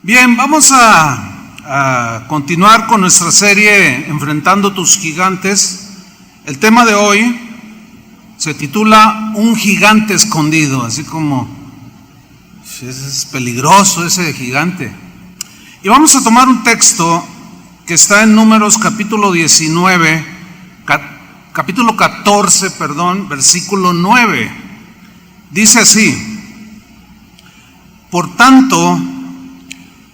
Bien, vamos a continuar con nuestra serie Enfrentando tus gigantes. El tema de hoy se titula Un gigante escondido, así como es peligroso ese gigante. Y vamos a tomar un texto que está en Números capítulo 14, versículo 9. Dice así: Por tanto,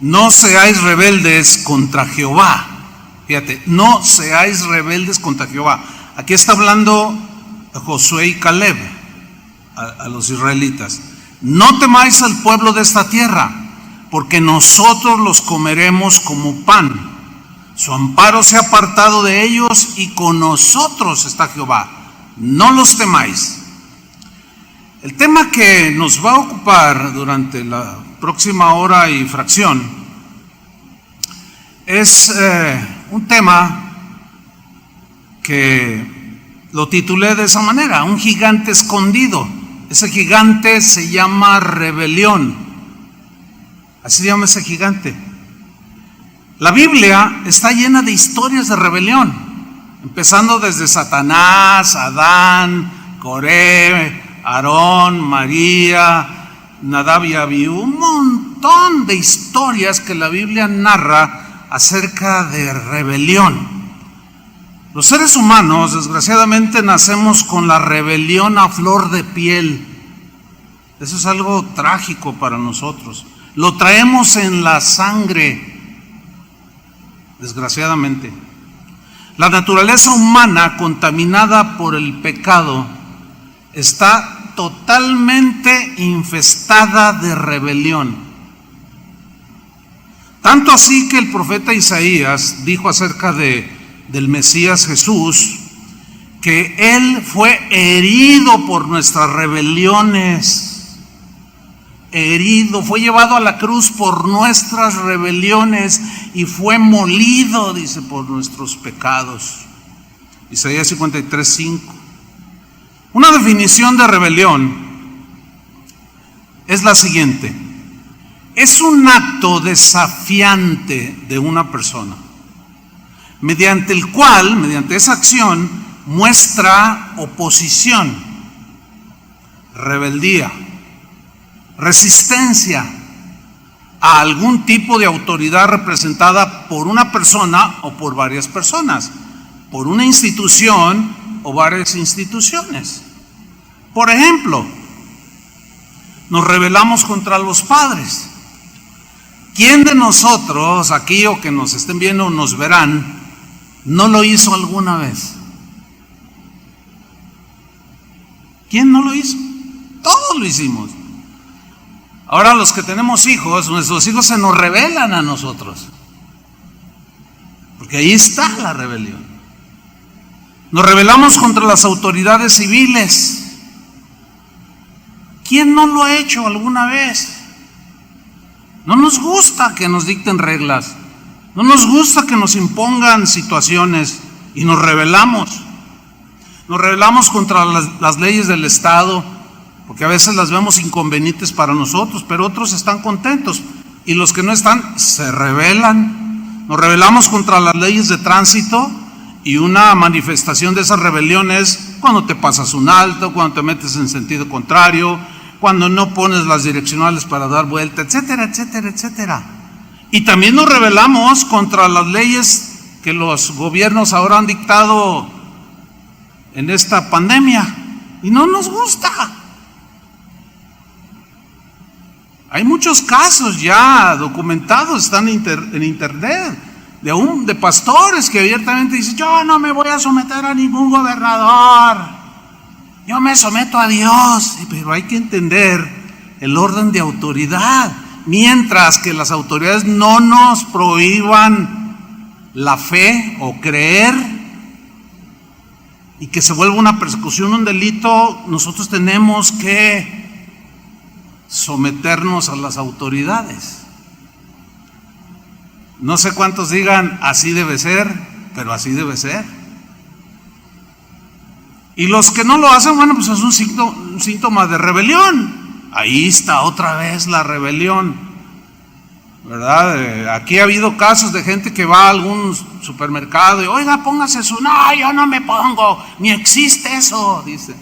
no seáis rebeldes contra Jehová. Fíjate, no seáis rebeldes contra Jehová. Aquí está hablando Josué y Caleb a los israelitas. No temáis al pueblo de esta tierra, porque nosotros los comeremos como pan. Su amparo se ha apartado de ellos y con nosotros está Jehová. No los temáis. El tema que nos va a ocupar durante la próxima hora y fracción es un tema que lo titulé de esa manera: un gigante escondido. Ese gigante se llama rebelión. Así se llama ese gigante. La Biblia está llena de historias de rebelión, empezando desde Satanás, Adán, Coré, Aarón, María, Nadab y Abiú, un montón de historias que la Biblia narra acerca de rebelión. Los seres humanos, desgraciadamente, nacemos con la rebelión a flor de piel. Eso es algo trágico para nosotros. Lo traemos en la sangre, desgraciadamente. La naturaleza humana, contaminada por el pecado, está totalmente infestada de rebelión. Tanto así que el profeta Isaías dijo acerca del Mesías Jesús que Él fue herido por nuestras rebeliones. Herido, fue llevado a la cruz por nuestras rebeliones y fue molido, dice, por nuestros pecados. Isaías 53:5. Una definición de rebelión es la siguiente: es un acto desafiante de una persona, mediante el cual, mediante esa acción, muestra oposición, rebeldía, resistencia a algún tipo de autoridad representada por una persona o por varias personas, por una institución o varias instituciones. Por ejemplo, nos rebelamos contra los padres. ¿Quién de nosotros aquí, o que nos estén viendo o nos verán, no lo hizo alguna vez? ¿Quién no lo hizo? Todos lo hicimos. Ahora los que tenemos hijos, nuestros hijos se nos rebelan a nosotros, porque ahí está la rebelión. Nos rebelamos contra las autoridades civiles. ¿Quién no lo ha hecho alguna vez? No nos gusta que nos dicten reglas, no nos gusta que nos impongan situaciones y nos rebelamos. Nos rebelamos contra las leyes del Estado, porque a veces las vemos inconvenientes para nosotros, pero otros están contentos y los que no están se rebelan. Nos rebelamos contra las leyes de tránsito. Y una manifestación de esas rebeliones cuando te pasas un alto, cuando te metes en sentido contrario, cuando no pones las direccionales para dar vuelta, etcétera, etcétera, etcétera. Y también nos rebelamos contra las leyes que los gobiernos ahora han dictado en esta pandemia y no nos gusta. Hay muchos casos ya documentados, están en internet, de pastores que abiertamente dicen: yo no me voy a someter a ningún gobernador, yo me someto a Dios. Pero hay que entender el orden de autoridad, mientras que las autoridades no nos prohíban la fe o creer y que se vuelva una persecución, un delito, nosotros tenemos que someternos a las autoridades. No sé cuántos digan así debe ser, pero así debe ser. Y los que no lo hacen, bueno, pues es un síntoma de rebelión. Ahí está otra vez la rebelión. ¿verdad? Aquí ha habido casos de gente que va a algún supermercado y, oiga, póngase su, no, yo no me pongo, ni existe eso, dice.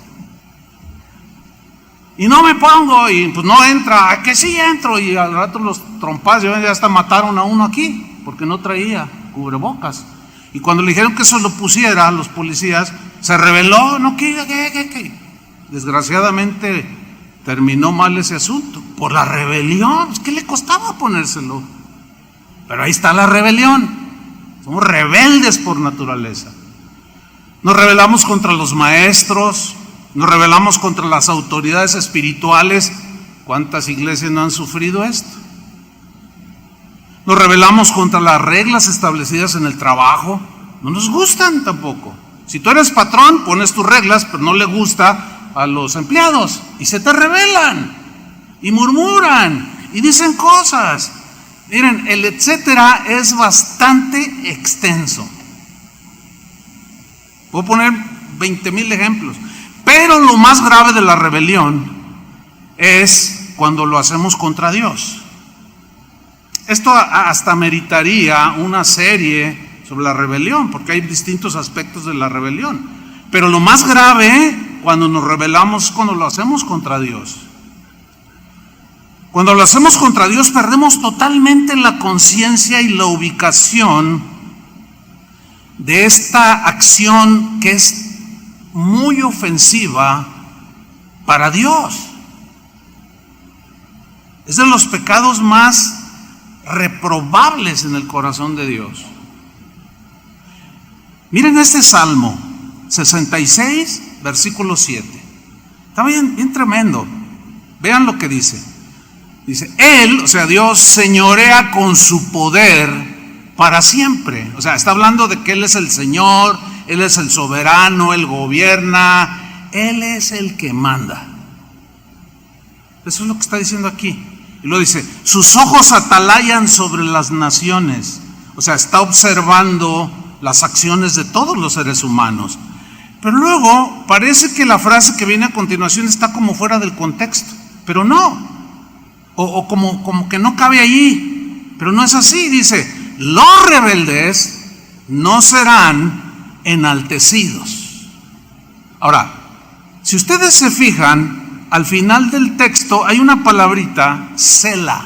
Y no me pongo, y pues no entra, ¿a que sí entro? Y al rato los trompas, ya hasta mataron a uno aquí, porque no traía cubrebocas. Y cuando le dijeron que eso lo pusiera a los policías, se rebeló, no, ¿qué? Desgraciadamente terminó mal ese asunto, por la rebelión. ¿Qué le costaba ponérselo? Pero ahí está la rebelión. Somos rebeldes por naturaleza. Nos rebelamos contra los maestros, nos rebelamos contra las autoridades espirituales. ¿Cuántas iglesias no han sufrido esto? Nos rebelamos contra las reglas establecidas en el trabajo. No nos gustan tampoco. Si tú eres patrón, pones tus reglas, pero no le gusta a los empleados y se te rebelan y murmuran y dicen cosas. Miren, el etcétera es bastante extenso. Puedo poner 20,000 ejemplos, pero lo más grave de la rebelión es cuando lo hacemos contra Dios. Esto hasta meritaría una serie sobre la rebelión, porque hay distintos aspectos de la rebelión, pero lo más grave cuando nos rebelamos, cuando lo hacemos contra Dios. Cuando lo hacemos contra Dios, perdemos totalmente la conciencia y la ubicación de esta acción que es muy ofensiva para Dios. Es de los pecados más reprobables en el corazón de Dios. Miren este Salmo 66, versículo 7. Está bien tremendo. Vean lo que dice. Dice, Él, o sea, Dios señorea con su poder para siempre. O sea, está hablando de que Él es el Señor, Él es el soberano, Él gobierna, Él es el que manda. Eso es lo que está diciendo aquí. Y lo dice, sus ojos atalayan sobre las naciones. O sea, está observando las acciones de todos los seres humanos. Pero luego parece que la frase que viene a continuación está como fuera del contexto. Pero no. O como que no cabe allí. Pero no es así. Dice, los rebeldes no serán enaltecidos. Ahora, si ustedes se fijan, al final del texto hay una palabrita, Selah.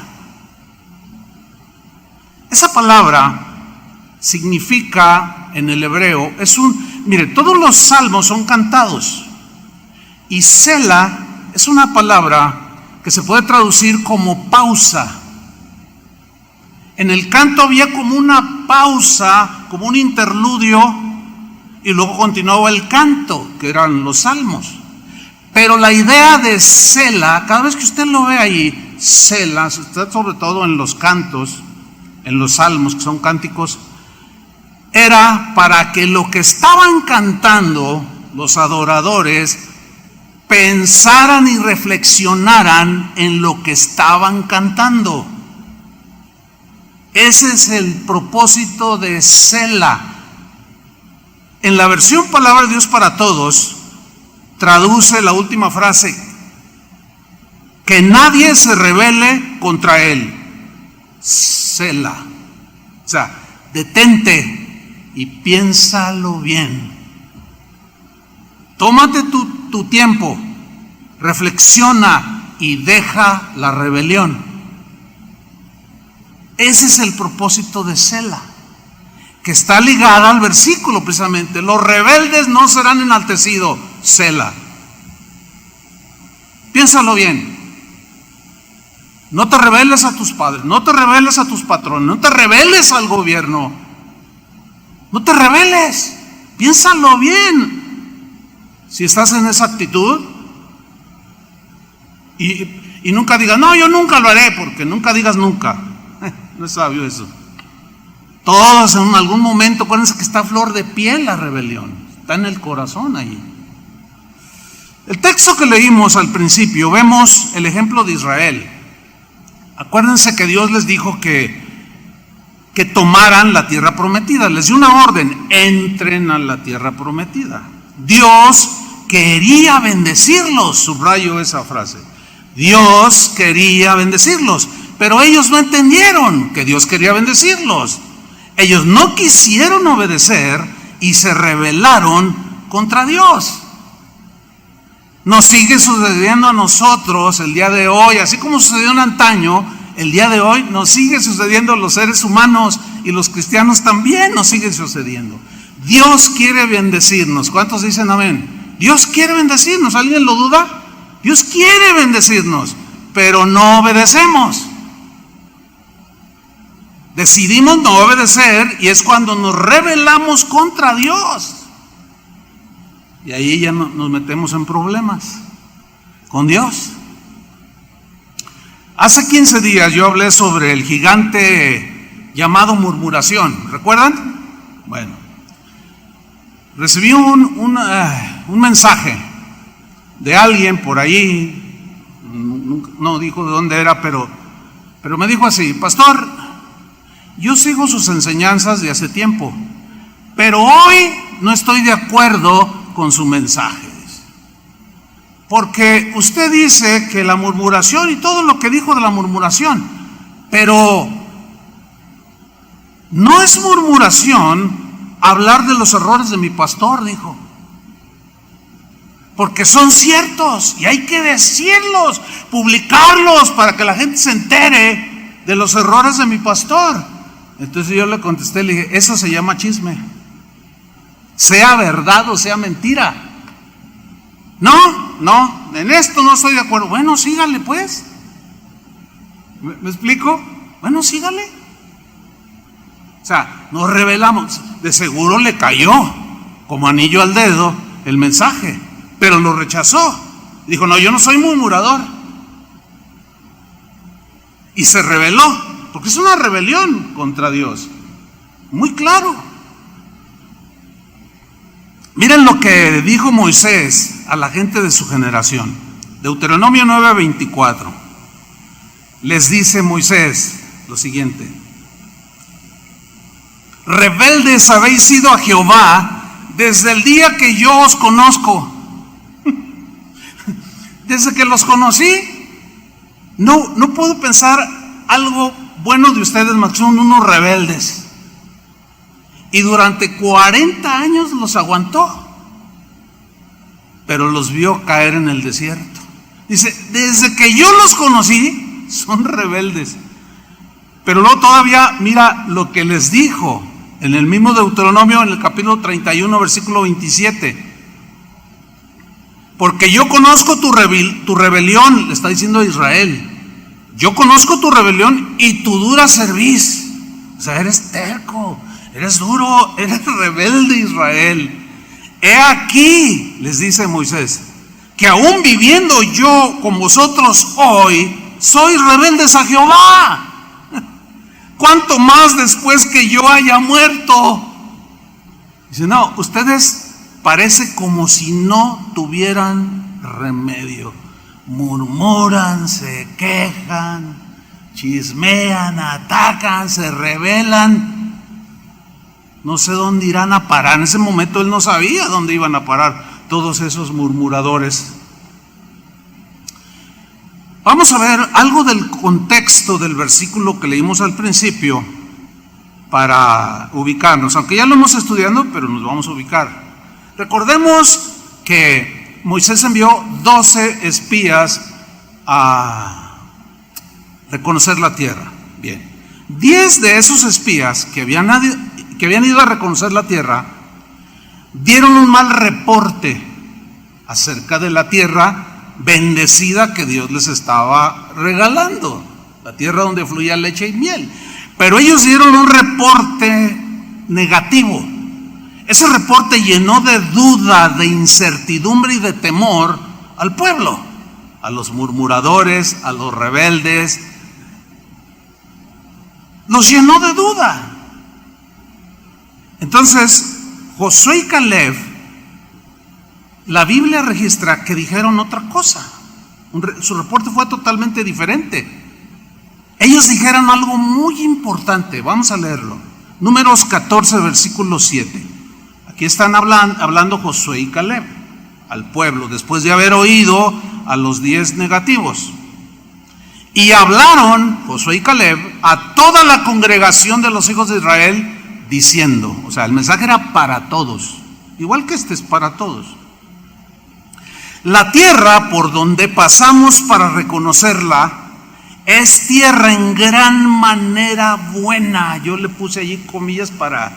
Esa palabra significa en el hebreo, mire, todos los salmos son cantados. Y Selah es una palabra que se puede traducir como pausa. En el canto había como una pausa, como un interludio, y luego continuaba el canto, que eran los salmos. Pero la idea de Selah, cada vez que usted lo ve ahí, Selah, sobre todo en los cantos, en los salmos, que son cánticos, era para que lo que estaban cantando los adoradores pensaran y reflexionaran en lo que estaban cantando. Ese es el propósito de Selah. En la versión Palabra de Dios para Todos, traduce la última frase, que nadie se rebele contra él. Selah. O sea, detente y piénsalo bien. Tómate tu tiempo, reflexiona y deja la rebelión. Ese es el propósito de Selah, que está ligada al versículo precisamente. Los rebeldes no serán enaltecidos. Selah. Piénsalo bien. No te rebeles a tus padres, no te rebeles a tus patrones, no te rebeles al gobierno. No te rebeles. Piénsalo bien. Si estás en esa actitud y nunca digas, no, yo nunca lo haré, porque nunca digas nunca. No es sabio eso. Todos en algún momento, acuérdense que está a flor de piel la rebelión. Está en el corazón ahí. El texto que leímos al principio, vemos el ejemplo de Israel. Acuérdense que Dios les dijo que tomaran la tierra prometida. Les dio una orden, entren a la tierra prometida. Dios quería bendecirlos, subrayo esa frase. Dios quería bendecirlos, Pero ellos no entendieron que Dios quería bendecirlos. Ellos no quisieron obedecer y se rebelaron contra Dios. Nos sigue sucediendo a nosotros el día de hoy, así como sucedió en antaño, el día de hoy nos sigue sucediendo a los seres humanos y los cristianos también nos sigue sucediendo. Dios quiere bendecirnos. ¿Cuántos dicen amén? Dios quiere bendecirnos. ¿Alguien lo duda? Dios quiere bendecirnos, pero no obedecemos. Decidimos no obedecer y es cuando nos rebelamos contra Dios. Y ahí ya nos metemos en problemas con Dios. Hace 15 días yo hablé sobre el gigante llamado murmuración. ¿Recuerdan? Bueno, recibí un mensaje de alguien por ahí, no dijo de dónde era, pero me dijo así: pastor, yo sigo sus enseñanzas de hace tiempo, pero hoy no estoy de acuerdo con su mensaje, porque usted dice que la murmuración y todo lo que dijo de la murmuración, pero no es murmuración hablar de los errores de mi pastor, dijo, porque son ciertos y hay que decirlos, publicarlos para que la gente se entere de los errores de mi pastor. Entonces yo le contesté, le dije: eso se llama chisme, sea verdad o sea mentira. No, en esto no estoy de acuerdo. Bueno, sígale pues. ¿Me explico? Bueno, sígale. O sea, nos rebelamos. De seguro le cayó como anillo al dedo el mensaje, pero lo rechazó. Dijo: no, yo no soy murmurador. Y se rebeló, porque es una rebelión contra Dios. Muy claro. Miren lo que dijo Moisés a la gente de su generación. Deuteronomio 9:24. Les dice Moisés lo siguiente: rebeldes habéis sido a Jehová desde el día que yo os conozco. Desde que los conocí, no puedo pensar algo bueno de ustedes más que son unos rebeldes. Y durante 40 años los aguantó, pero los vio caer en el desierto. Dice: desde que yo los conocí, son rebeldes. Pero luego todavía mira lo que les dijo en el mismo Deuteronomio, en el capítulo 31, versículo 27. Porque yo conozco tu rebelión, le está diciendo a Israel. Yo conozco tu rebelión y tu dura cerviz. O sea, eres terco, eres duro, eres rebelde, Israel. He aquí, les dice Moisés, que aún viviendo yo con vosotros hoy, sois rebeldes a Jehová. ¿Cuánto más después que yo haya muerto? Dice: no, ustedes parece como si no tuvieran remedio. Murmuran, se quejan, chismean, atacan, se rebelan. No sé dónde irán a parar. En ese momento él no sabía dónde iban a parar todos esos murmuradores. Vamos a ver algo del contexto del versículo que leímos al principio para ubicarnos, aunque ya lo hemos estudiado, pero nos vamos a ubicar. Recordemos que Moisés envió 12 espías a reconocer la tierra. Bien, 10 de esos espías que habían ido a reconocer la tierra dieron un mal reporte acerca de la tierra bendecida que Dios les estaba regalando, la tierra donde fluía leche y miel. Pero ellos dieron un reporte negativo. Ese reporte llenó de duda, de incertidumbre y de temor al pueblo, a los murmuradores, a los rebeldes. Los llenó de duda. Entonces, Josué y Caleb, la Biblia registra que dijeron otra cosa. Su reporte fue totalmente diferente. Ellos dijeron algo muy importante. Vamos a leerlo. Números 14, versículo 7. Aquí están hablando Josué y Caleb al pueblo, después de haber oído a los 10 negativos. Y hablaron Josué y Caleb a toda la congregación de los hijos de Israel diciendo, o sea, el mensaje era para todos, igual que este es para todos. La tierra por donde pasamos para reconocerla es tierra en gran manera buena. Yo le puse allí comillas para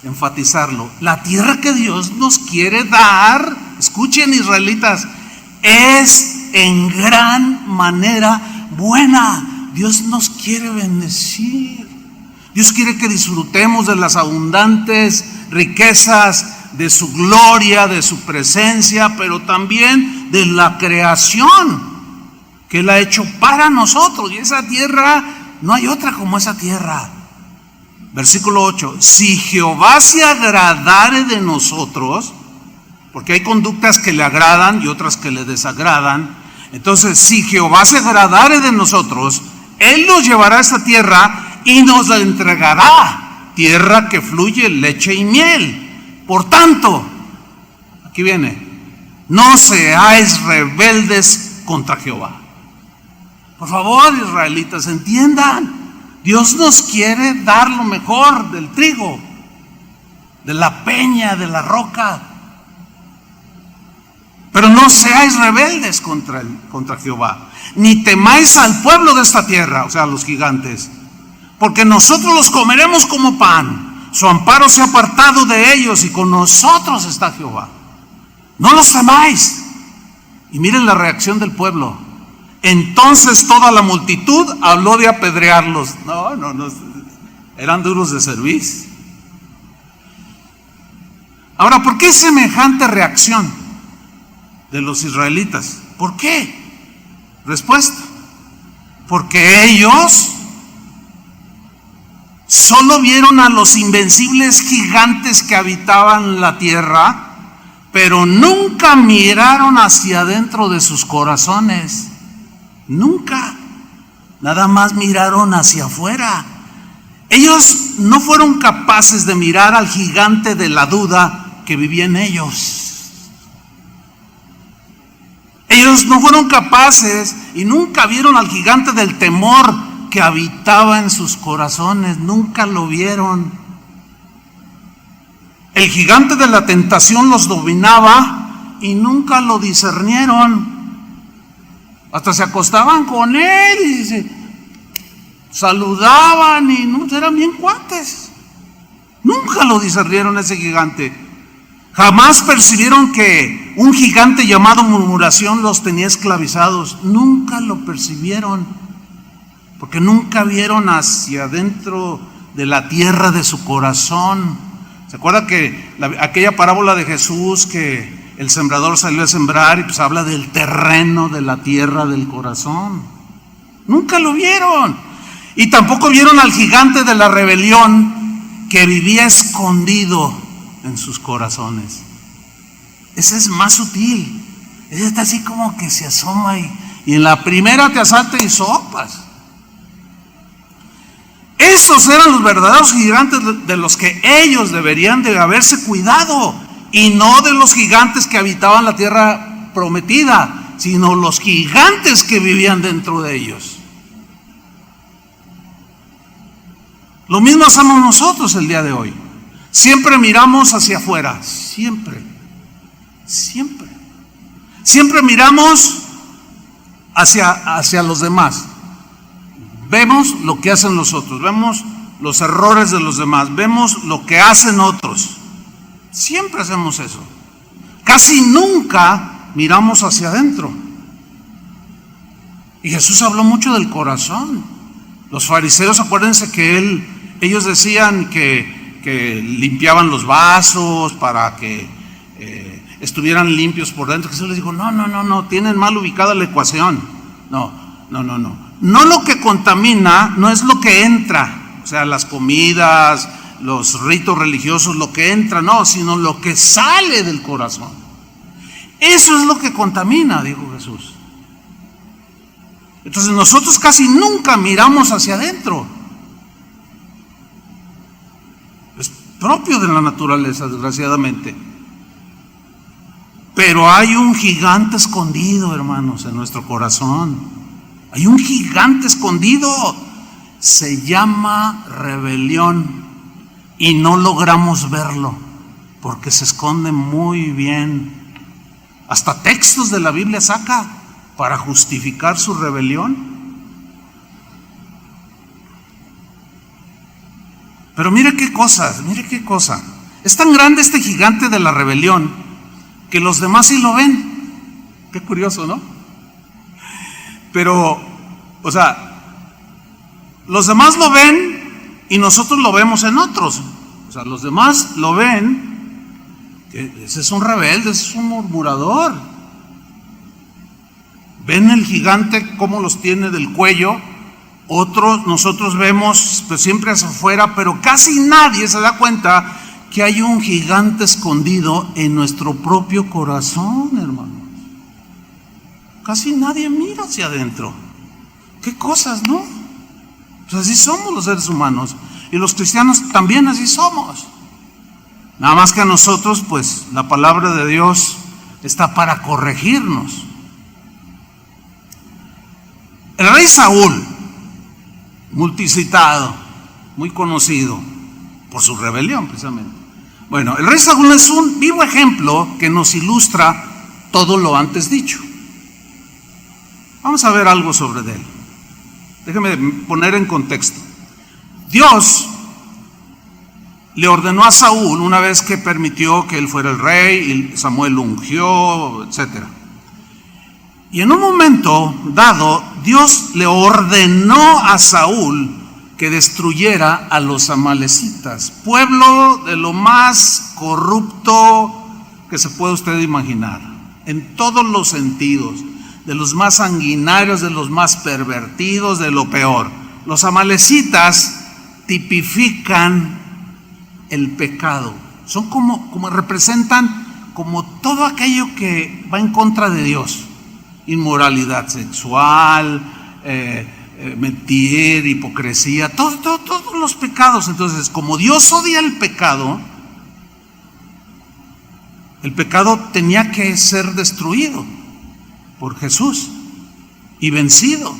enfatizarlo. La tierra que Dios nos quiere dar, escuchen israelitas, es en gran manera buena. Dios nos quiere bendecir. Dios quiere que disfrutemos de las abundantes riquezas de su gloria, de su presencia, pero también de la creación que Él ha hecho para nosotros. Y esa tierra, no hay otra como esa tierra. Versículo 8, si Jehová se agradare de nosotros, porque hay conductas que le agradan y otras que le desagradan. Entonces, si Jehová se agradare de nosotros, Él nos llevará a esta tierra y nos la entregará, tierra que fluye leche y miel. Por tanto, aquí viene, no seáis rebeldes contra Jehová. Por favor, israelitas, entiendan, Dios nos quiere dar lo mejor del trigo, de la peña, de la roca. Pero no seáis rebeldes contra Jehová, ni temáis al pueblo de esta tierra, o sea, los gigantes, porque nosotros los comeremos como pan. Su amparo se ha apartado de ellos y con nosotros está Jehová. No los temáis. Y miren la reacción del pueblo. Entonces toda la multitud habló de apedrearlos. No, eran duros de cerviz. Ahora, ¿por qué semejante reacción de los israelitas? ¿Por qué? Respuesta: porque ellos solo vieron a los invencibles gigantes que habitaban la tierra, pero nunca miraron hacia adentro de sus corazones. Nunca. Nada más miraron hacia afuera. Ellos no fueron capaces de mirar al gigante de la duda que vivía en ellos. Ellos no fueron capaces y nunca vieron al gigante del temor que habitaba en sus corazones. Nunca lo vieron. El gigante de la tentación los dominaba y nunca lo discernieron. Hasta se acostaban con él y se saludaban y no, eran bien cuates. Nunca lo discernieron ese gigante. Jamás percibieron que un gigante llamado murmuración los tenía esclavizados. Nunca lo percibieron, porque nunca vieron hacia adentro de la tierra de su corazón. ¿Se acuerda que aquella parábola de Jesús que el sembrador salió a sembrar y pues habla del terreno de la tierra del corazón? Nunca lo vieron. Y tampoco vieron al gigante de la rebelión que vivía escondido en sus corazones. Ese es más sutil. Ese está así como que se asoma y en la primera te asalta y sopas. Esos eran los verdaderos gigantes de los que ellos deberían de haberse cuidado, y no de los gigantes que habitaban la tierra prometida, sino los gigantes que vivían dentro de ellos. Lo mismo hacemos nosotros el día de hoy. Siempre miramos hacia afuera, siempre miramos hacia los demás. Vemos lo que hacen los otros, vemos los errores de los demás, vemos lo que hacen otros. Siempre hacemos eso. Casi nunca miramos hacia adentro. Y Jesús habló mucho del corazón. Los fariseos, acuérdense que ellos decían que limpiaban los vasos para que estuvieran limpios por dentro. Jesús les dijo, no, tienen mal ubicada la ecuación. No, lo que contamina no es lo que entra, o sea, las comidas, los ritos religiosos, lo que entra, no, sino lo que sale del corazón. Eso es lo que contamina, dijo Jesús. Entonces nosotros casi nunca miramos hacia adentro. Es propio de la naturaleza, desgraciadamente. Pero hay un gigante escondido, hermanos, en nuestro corazón. Hay un gigante escondido. Se llama rebelión y no logramos verlo porque se esconde muy bien. Hasta textos de la Biblia saca para justificar su rebelión. Pero mire qué cosa. Es tan grande este gigante de la rebelión que los demás sí lo ven. Qué curioso, ¿no? Pero, los demás lo ven y nosotros lo vemos en otros. Los demás lo ven, que ese es un rebelde, ese es un murmurador. Ven el gigante cómo los tiene del cuello. Nosotros vemos pues, siempre hacia afuera, pero casi nadie se da cuenta que hay un gigante escondido en nuestro propio corazón, hermanos. Casi nadie mira hacia adentro. Qué cosas, ¿no? Pues así somos los seres humanos. Y los cristianos también así somos. Nada más que a nosotros, pues, la palabra de Dios está para corregirnos. El rey Saúl, multicitado, muy conocido por su rebelión precisamente. Bueno, el rey Saúl es un vivo ejemplo que nos ilustra todo lo antes dicho. Vamos a ver algo sobre él. Déjeme poner en contexto. Dios le ordenó a Saúl una vez que permitió que él fuera el rey y Samuel lo ungió, etc. Y en un momento dado, Dios le ordenó a Saúl que destruyera a los amalecitas, pueblo de lo más corrupto que se puede usted imaginar, en todos los sentidos, de los más sanguinarios, de los más pervertidos, de lo peor. Los amalecitas tipifican el pecado, son como representan como todo aquello que va en contra de Dios, inmoralidad sexual, mentir, hipocresía, todos los pecados. Entonces, como Dios odia el pecado tenía que ser destruido por Jesús y vencido.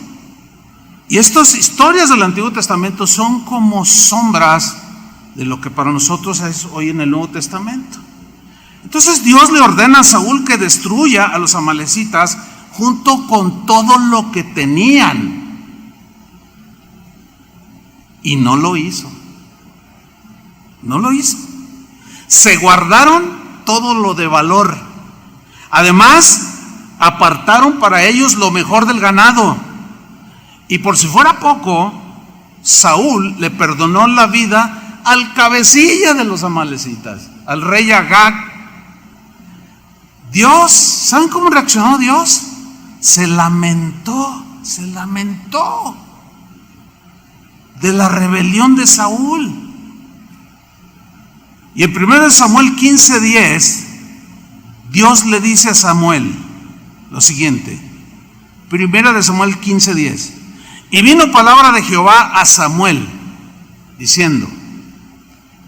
Y estas historias del Antiguo Testamento son como sombras de lo que para nosotros es hoy en el Nuevo Testamento. Entonces Dios le ordena a Saúl que destruya a los amalecitas junto con todo lo que tenían. Y no lo hizo. No lo hizo. Se guardaron todo lo de valor. Además, apartaron para ellos lo mejor del ganado. Y por si fuera poco, Saúl le perdonó la vida al cabecilla de los amalecitas, al rey Agag. Dios, ¿saben cómo reaccionó Dios? Se lamentó de la rebelión de Saúl. Y en 1 Samuel 15:10, Dios le dice a Samuel lo siguiente. 1 Samuel 15:10. Y vino palabra de Jehová a Samuel, diciendo: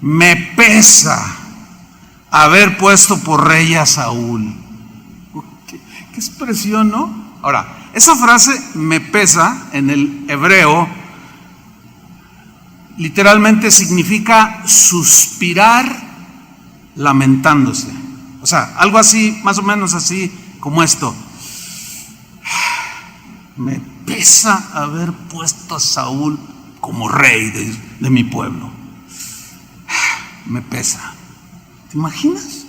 me pesa haber puesto por rey a Saúl. ¿Qué expresión, no? Ahora, esa frase, me pesa, en el hebreo, literalmente significa suspirar lamentándose. O sea, algo así, más o menos así como esto. Me pesa haber puesto a Saúl como rey de mi pueblo. Me pesa. ¿Te imaginas?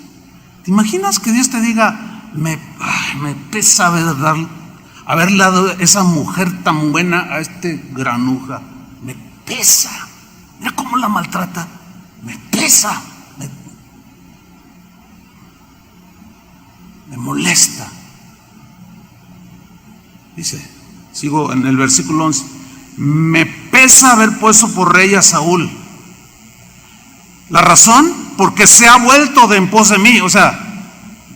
¿Te imaginas que Dios te diga: me pesa haber dado esa mujer tan buena a este granuja? Me pesa. Mira cómo la maltrata. Me pesa. Me molesta. Dice, sigo en el versículo 11. Me pesa haber puesto por rey a Saúl. La razón, porque se ha vuelto de en pos de mí. O sea,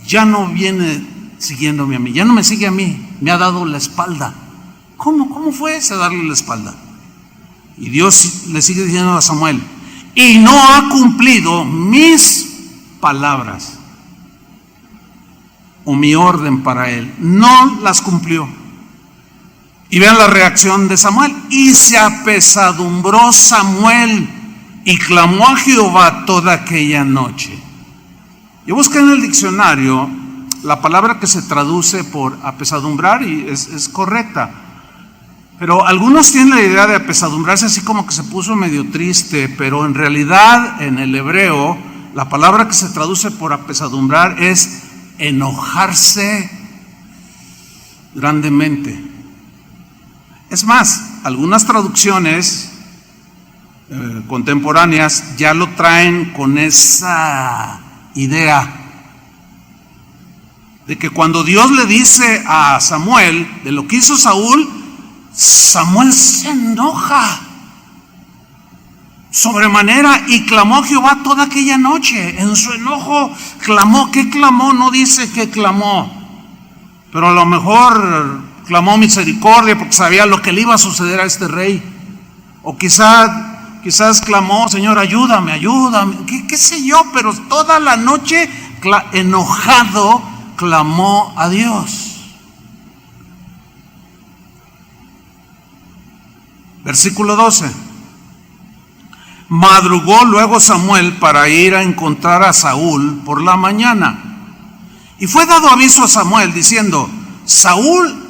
ya no viene siguiéndome a mí, ya no me sigue a mí, me ha dado la espalda. ¿Cómo fue ese darle la espalda? Y Dios le sigue diciendo a Samuel: y no ha cumplido mis palabras o mi orden para él. No las cumplió. Y vean la reacción de Samuel. Y se apesadumbró Samuel y clamó a Jehová toda aquella noche. Yo busqué en el diccionario la palabra que se traduce por apesadumbrar y es correcta. Pero algunos tienen la idea de apesadumbrarse así como que se puso medio triste, pero en realidad en el hebreo la palabra que se traduce por apesadumbrar es enojarse grandemente. Es más, algunas traducciones contemporáneas ya lo traen con esa idea de que cuando Dios le dice a Samuel de lo que hizo Saúl, Samuel se enoja sobremanera y clamó a Jehová toda aquella noche. En su enojo clamó. ¿Qué clamó? No dice que clamó, pero a lo mejor clamó misericordia porque sabía lo que le iba a suceder a este rey. O quizás clamó, Señor, ayúdame, qué sé yo, pero toda la noche enojado clamó a Dios. Versículo 12. Madrugó luego Samuel para ir a encontrar a Saúl por la mañana. Y fue dado aviso a Samuel diciendo: Saúl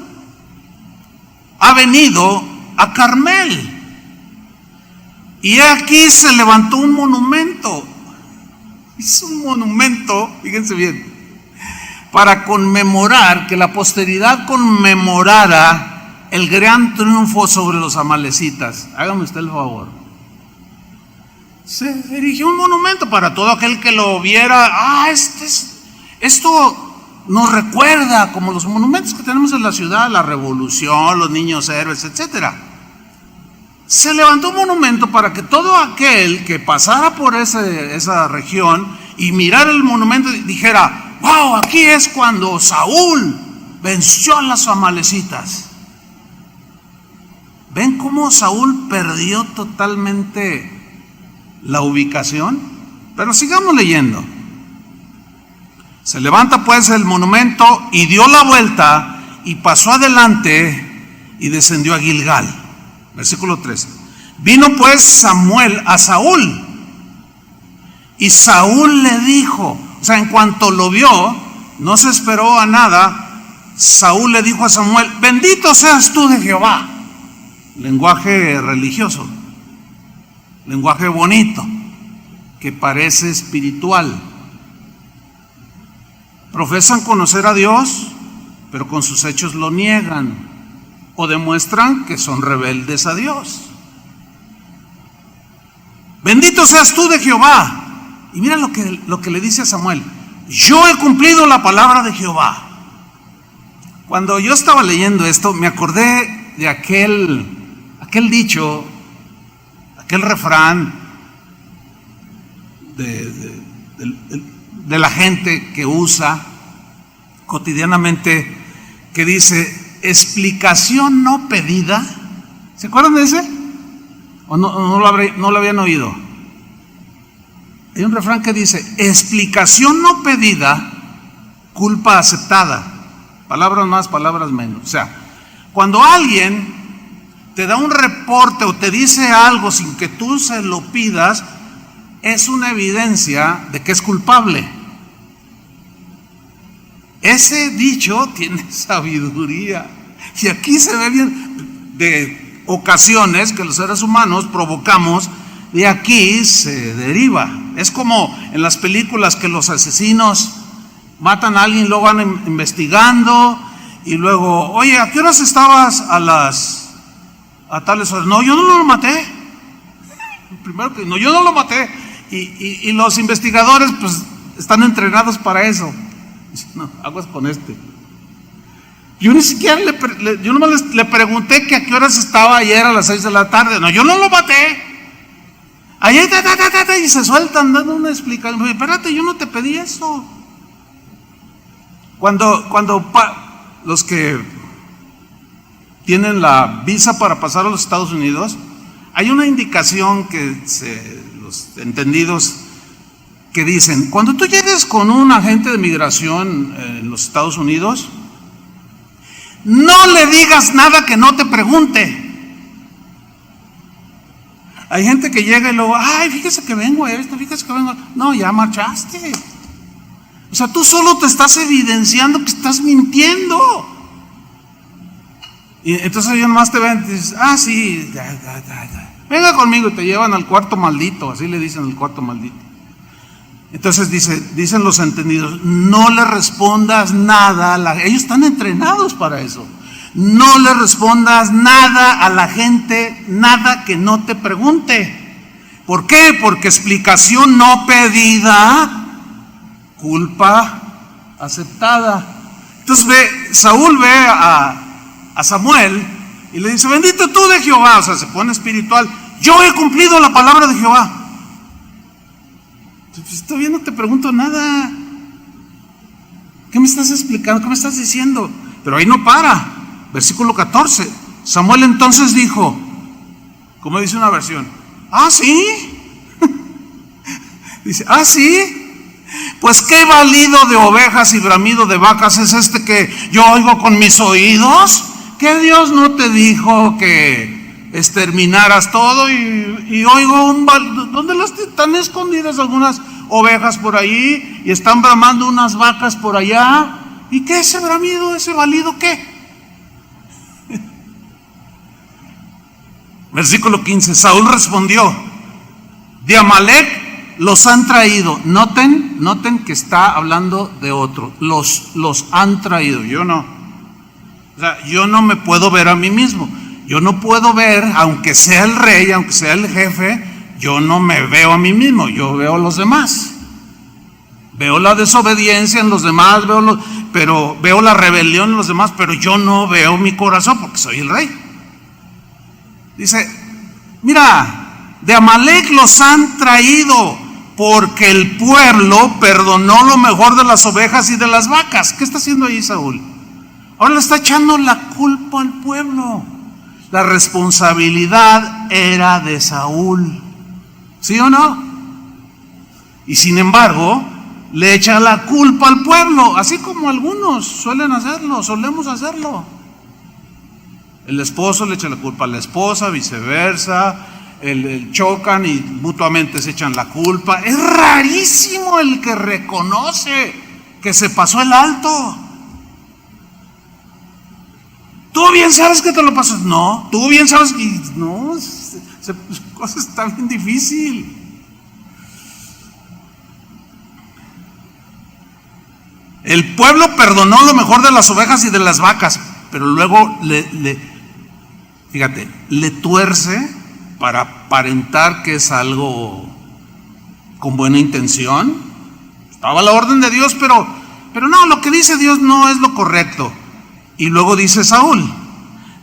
ha venido a Carmel. Y aquí se levantó un monumento. Hizo un monumento, fíjense bien, para conmemorar, que la posteridad conmemorara el gran triunfo sobre los amalecitas. Hágame usted el favor. Se erigió un monumento para todo aquel que lo viera. Esto nos recuerda como los monumentos que tenemos en la ciudad, la revolución, los niños héroes, etcétera. Se levantó un monumento para que todo aquel que pasara por esa región y mirara el monumento dijera: wow, aquí es cuando Saúl venció a las amalecitas. ¿Ven cómo Saúl perdió totalmente la ubicación? Pero sigamos leyendo. Se levanta pues el monumento y dio la vuelta y pasó adelante y descendió a Gilgal. Versículo 13. Vino pues Samuel a Saúl y Saúl le dijo, o sea, en cuanto lo vio, no se esperó a nada. Saúl le dijo a Samuel: bendito seas tú de Jehová. Lenguaje religioso, lenguaje bonito, que parece espiritual. Profesan conocer a Dios, pero con sus hechos lo niegan o demuestran que son rebeldes a Dios. Bendito seas tú de Jehová. Y mira lo que le dice a Samuel: yo he cumplido la palabra de Jehová. Cuando yo estaba leyendo esto, me acordé de aquel dicho, aquel refrán de la gente que usa cotidianamente, que dice: explicación no pedida. ¿Se acuerdan de ese? ¿O no lo habían oído? Hay un refrán que dice: explicación no pedida, culpa aceptada. Palabras más, palabras menos. O sea, cuando alguien te da un reporte o te dice algo sin que tú se lo pidas, es una evidencia de que es culpable. Ese dicho tiene sabiduría. Y aquí se ve bien de ocasiones que los seres humanos provocamos. De aquí se deriva. Es como en las películas que los asesinos matan a alguien, luego van investigando y luego: oye, ¿a qué horas estabas a tales horas? No, yo no lo maté. Primero que no, yo no lo maté. Y los investigadores pues están entrenados para eso. No, aguas con este. Yo ni siquiera yo nomás le pregunté que a qué horas estaba ayer a las 6 de la tarde. No, yo no lo maté. Ayer, y se sueltan dando una explicación. Espérate, yo no te pedí eso. Cuando los que tienen la visa para pasar a los Estados Unidos, hay una indicación que los entendidos que dicen: cuando tú llegues con un agente de migración en los Estados Unidos, no le digas nada que no te pregunte. Hay gente que llega y luego, ay, fíjese que vengo a esto, fíjese que vengo. No, ya marchaste. O sea, tú solo te estás evidenciando que estás mintiendo. Y entonces ellos nomás te ven y dices, sí, ya. Venga conmigo, y te llevan al cuarto maldito, así le dicen, el cuarto maldito. Entonces dicen los entendidos, no le respondas nada, ellos están entrenados para eso. No le respondas nada a la gente, nada que no te pregunte. ¿Por qué? Porque explicación no pedida, culpa aceptada. Entonces Saúl ve a Samuel y le dice, bendito tú de Jehová, o sea, se pone espiritual. Yo he cumplido la palabra de Jehová. Pues todavía no te pregunto nada. ¿Qué me estás explicando? ¿Qué me estás diciendo? Pero ahí no para. Versículo 14. Samuel entonces dijo, como dice una versión, ¿sí? Dice, ¿sí? Pues qué balido de ovejas y bramido de vacas es este que yo oigo con mis oídos. ¿Que Dios no te dijo que exterminaras todo? Y oigo ¿dónde están escondidas algunas ovejas por ahí? Y están bramando unas vacas por allá. ¿Y qué ese bramido, ese balido qué? Versículo 15. Saúl respondió, de Amalec los han traído. Noten que está hablando de otro. Los han traído, yo no. O sea, yo no me puedo ver a mí mismo. Yo no puedo ver, aunque sea el rey, aunque sea el jefe, yo no me veo a mí mismo, yo veo a los demás. Veo la desobediencia en los demás, veo la rebelión en los demás, pero yo no veo mi corazón porque soy el rey. Dice, mira, de Amalec los han traído porque el pueblo perdonó lo mejor de las ovejas y de las vacas. ¿Qué está haciendo ahí Saúl? Ahora le está echando la culpa al pueblo. La responsabilidad era de Saúl, ¿sí o no? Y sin embargo, le echa la culpa al pueblo, así como algunos solemos hacerlo. El esposo le echa la culpa a la esposa, viceversa, chocan y mutuamente se echan la culpa. Es rarísimo el que reconoce que se pasó el alto. ¿Tú bien sabes que te lo pasas? No. ¿Tú bien sabes que no? La cosa está bien difícil. El pueblo perdonó lo mejor de las ovejas y de las vacas, pero luego le tuerce para aparentar que es algo con buena intención. Estaba la orden de Dios, pero no, lo que dice Dios no es lo correcto. Y luego dice Saúl,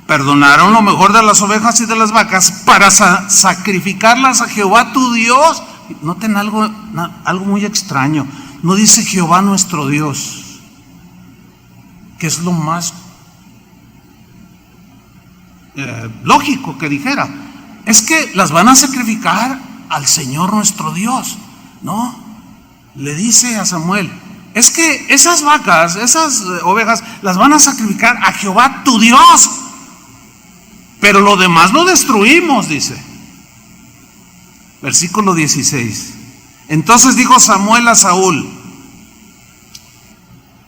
perdonaron lo mejor de las ovejas y de las vacas para sacrificarlas a Jehová tu Dios. Noten algo muy extraño. No dice Jehová nuestro Dios, que es lo más lógico que dijera. Es que las van a sacrificar al Señor nuestro Dios. No, le dice a Samuel, es que esas vacas, esas ovejas, las van a sacrificar a Jehová tu Dios, pero lo demás lo destruimos, dice. Versículo 16. Entonces dijo Samuel a Saúl,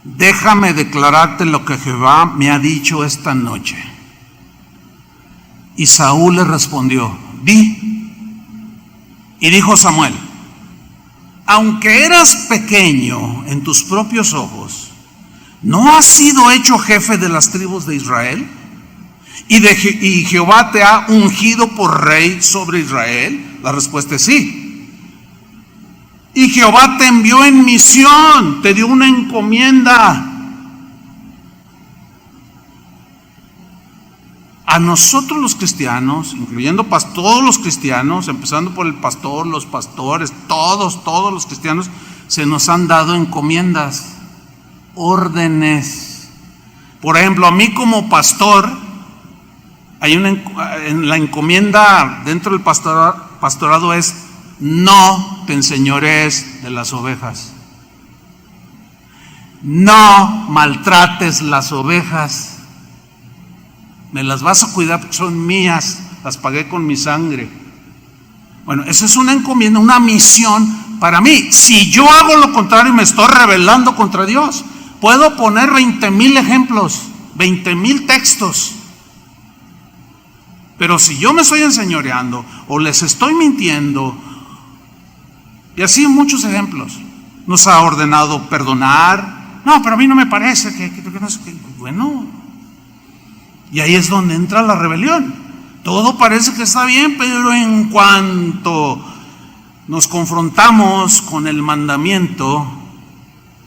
déjame declararte lo que Jehová me ha dicho esta noche. Y Saúl le respondió, di. Y dijo Samuel, aunque eras pequeño en tus propios ojos, ¿no has sido hecho jefe de las tribus de Israel? ¿Y Jehová te ha ungido por rey sobre Israel? La respuesta es sí. Y Jehová te envió en misión, te dio una encomienda. A nosotros los cristianos, incluyendo todos los cristianos, empezando por el pastor, los pastores, todos los cristianos, se nos han dado encomiendas, órdenes. Por ejemplo, a mí como pastor, hay en la encomienda dentro del pastorado es, no te enseñorees de las ovejas. No maltrates las ovejas. Me las vas a cuidar porque son mías, las pagué con mi sangre. Bueno, eso es una encomienda, una misión para mí. Si yo hago lo contrario, me estoy rebelando contra Dios. Puedo poner 20,000 ejemplos, 20,000 textos. Pero si yo me estoy enseñoreando o les estoy mintiendo, y así muchos ejemplos, nos ha ordenado perdonar. No, pero a mí no me parece que no sé qué. Bueno, y ahí es donde entra la rebelión. Todo parece que está bien, pero en cuanto nos confrontamos con el mandamiento,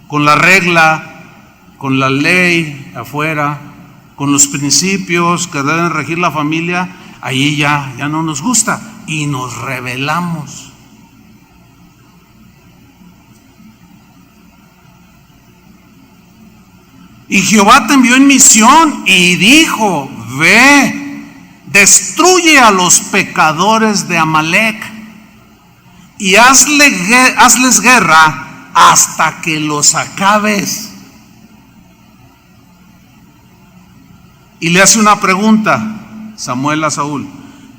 con la regla, con la ley afuera, con los principios que deben regir la familia, ahí ya no nos gusta y nos rebelamos. Y Jehová te envió en misión y dijo: ve, destruye a los pecadores de Amalec y hazles guerra hasta que los acabes. Y le hace una pregunta Samuel a Saúl: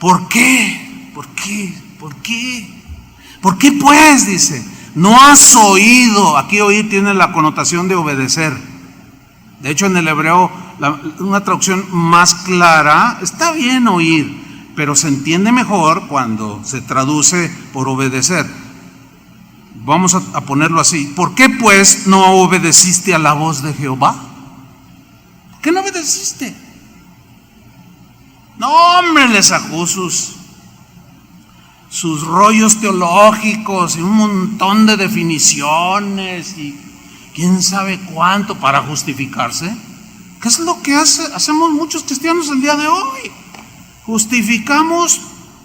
¿por qué? ¿Por qué? ¿Por qué? ¿Por qué pues? Dice, no has oído. Aquí oír tiene la connotación de obedecer. De hecho, en el hebreo, una traducción más clara, está bien oír, pero se entiende mejor cuando se traduce por obedecer. Vamos a ponerlo así: ¿por qué pues no obedeciste a la voz de Jehová? ¿Por qué no obedeciste? No, hombre, le sacó sus rollos teológicos y un montón de definiciones y quién sabe cuánto para justificarse. ¿Qué es lo que hacemos muchos cristianos el día de hoy? Justificamos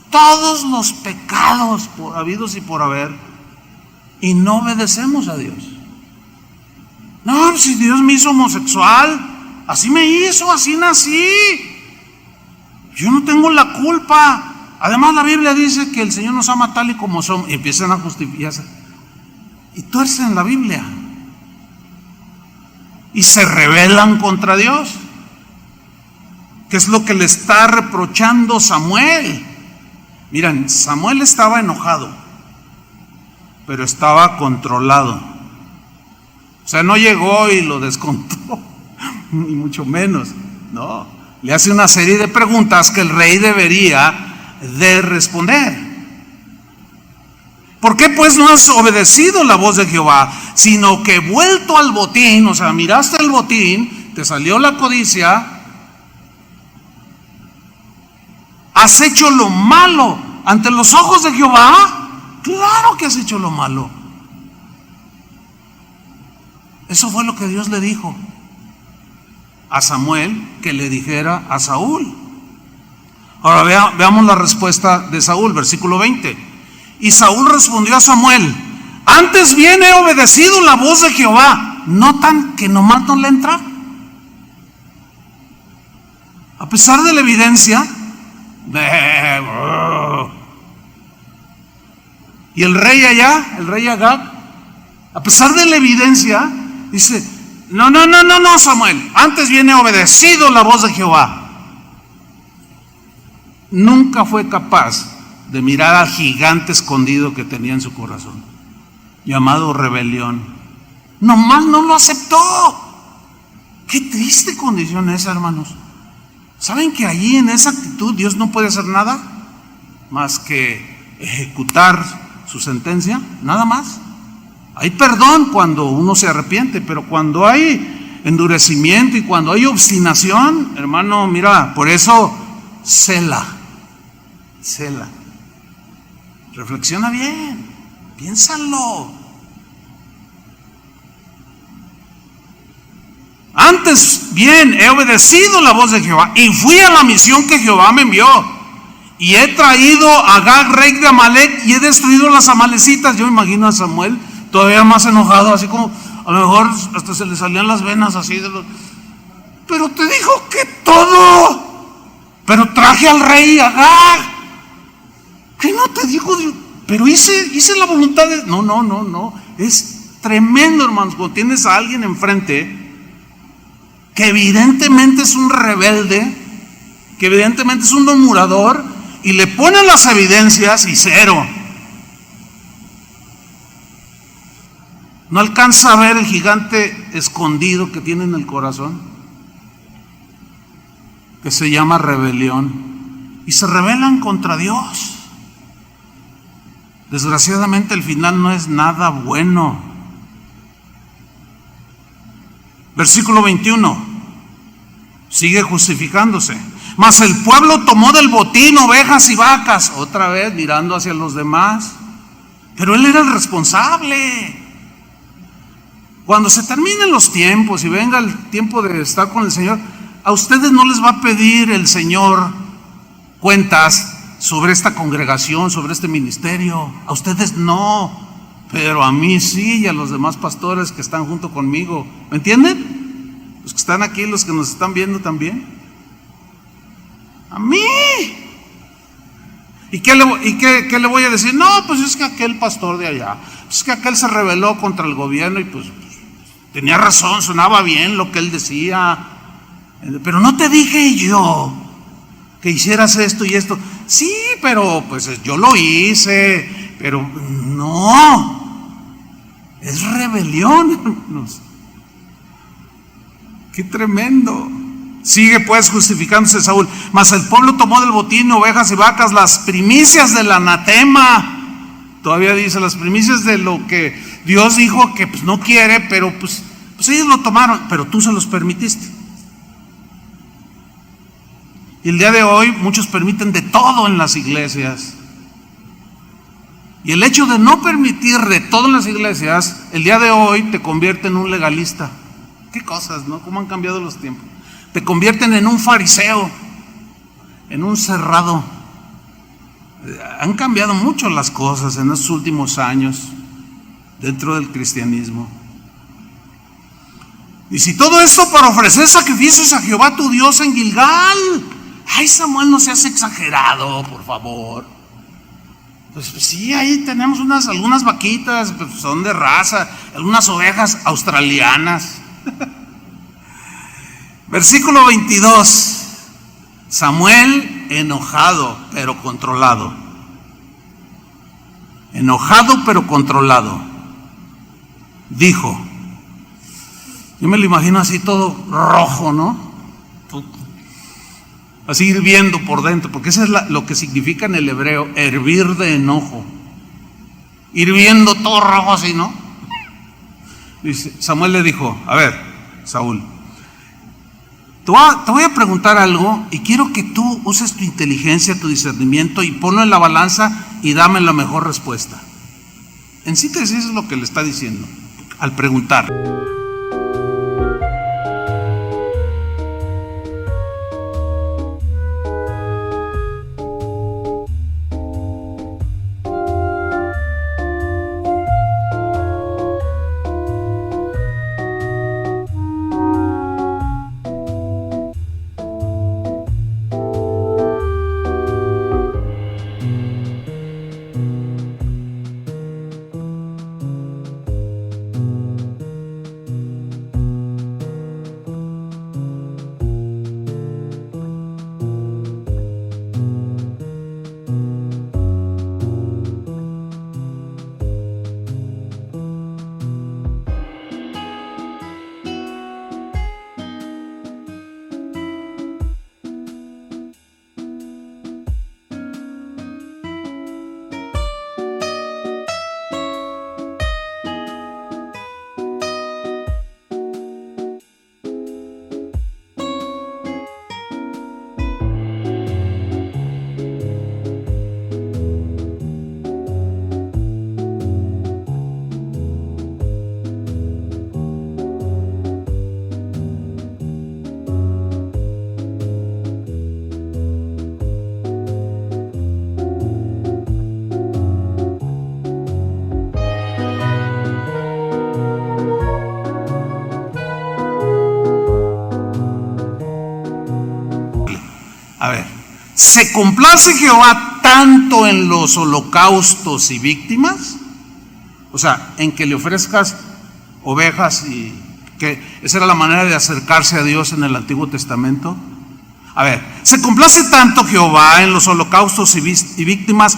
todos los pecados habidos y por haber y no obedecemos a Dios. No, si Dios me hizo homosexual, así me hizo, así nací, yo no tengo la culpa. Además la Biblia dice que el Señor nos ama tal y como somos. Y empiezan a justificarse y tuercen la Biblia y se rebelan contra Dios. ¿Qué es lo que le está reprochando Samuel? Miren, Samuel estaba enojado, pero estaba controlado. O sea, no llegó y lo descontó, ni mucho menos. No, le hace una serie de preguntas que el rey debería de responder. ¿Por qué pues no has obedecido la voz de Jehová, sino que vuelto al botín? O sea, miraste el botín, te salió la codicia, ¿has hecho lo malo ante los ojos de Jehová? Claro que has hecho lo malo. Eso fue lo que Dios le dijo a Samuel que le dijera a Saúl. Ahora veamos la respuesta de Saúl, versículo 20. Y Saúl respondió a Samuel: antes bien he obedecido la voz de Jehová. ¿Notan que nomás no le entra? A pesar de la evidencia. Y el rey allá, el rey Agag, a pesar de la evidencia, dice: no, Samuel, antes bien he obedecido la voz de Jehová. Nunca fue capaz de mirar al gigante escondido que tenía en su corazón, llamado rebelión. Nomás no lo aceptó. Qué triste condición esa, hermanos. ¿Saben que allí en esa actitud Dios no puede hacer nada más que ejecutar su sentencia? Nada más. Hay perdón cuando uno se arrepiente, pero cuando hay endurecimiento y cuando hay obstinación, hermano, mira, por eso Sela. Reflexiona bien, piénsalo. Antes bien he obedecido la voz de Jehová y fui a la misión que Jehová me envió, y he traído a Agag, rey de Amalec, y he destruido las amalecitas. Yo imagino a Samuel todavía más enojado, así como a lo mejor hasta se le salían las venas así de los... Pero te dijo que todo, pero traje al rey Agag. ¿Qué no te dijo Dios? Pero hice la voluntad de... No. Es tremendo, hermanos, cuando tienes a alguien enfrente que evidentemente es un rebelde que evidentemente es un murmurador, y le ponen las evidencias y cero. No alcanza a ver el gigante escondido que tiene en el corazón, que se llama rebelión, y se rebelan contra Dios. Desgraciadamente el final no es nada bueno. Versículo 21, sigue justificándose. Mas el pueblo tomó del botín ovejas y vacas, otra vez mirando hacia los demás, pero él era el responsable. Cuando se terminen los tiempos y venga el tiempo de estar con el Señor, a ustedes no les va a pedir el Señor cuentas sobre esta congregación, sobre este ministerio. A ustedes no, pero a mí sí, y a los demás pastores que están junto conmigo. ¿Me entienden? Los que están aquí, los que nos están viendo también. A mí. ¿Y qué le voy a decir? No, pues es que aquel pastor de allá, pues es que aquel se rebeló contra el gobierno y pues tenía razón, sonaba bien lo que él decía. Pero no te dije yo que hicieras esto y esto. Sí, pero pues yo lo hice, pero no. Es rebelión, hermanos. Qué tremendo. Sigue pues justificándose Saúl. Mas el pueblo tomó del botín ovejas y vacas, las primicias del anatema. Todavía dice, las primicias de lo que Dios dijo que pues no quiere, pero pues ellos lo tomaron, pero tú se los permitiste. Y el día de hoy muchos permiten de todo en las iglesias. Y el hecho de no permitir de todo en las iglesias, el día de hoy te convierte en un legalista. Qué cosas, ¿no? ¿Cómo han cambiado los tiempos? Te convierten en un fariseo, en un cerrado. Han cambiado mucho las cosas en estos últimos años dentro del cristianismo. Y si todo esto para ofrecer sacrificios a Jehová tu Dios en Gilgal. Ay, Samuel, no seas exagerado, por favor. Pues sí, ahí tenemos algunas vaquitas, pues son de raza, algunas ovejas australianas. Versículo 22. Samuel enojado, pero controlado. Enojado, pero controlado. Dijo, yo me lo imagino así todo rojo, ¿no? Así hirviendo por dentro, porque eso es lo que significa en el hebreo, hervir de enojo. Hirviendo todo rojo así, ¿no? Dice, Samuel le dijo, a ver, Saúl, te voy a preguntar algo y quiero que tú uses tu inteligencia, tu discernimiento y ponlo en la balanza y dame la mejor respuesta. En síntesis es lo que le está diciendo al preguntar. A ver, ¿se complace Jehová tanto en los holocaustos y víctimas? O sea, en que le ofrezcas ovejas, y que esa era la manera de acercarse a Dios en el Antiguo Testamento. A ver, se complace tanto Jehová en los holocaustos y víctimas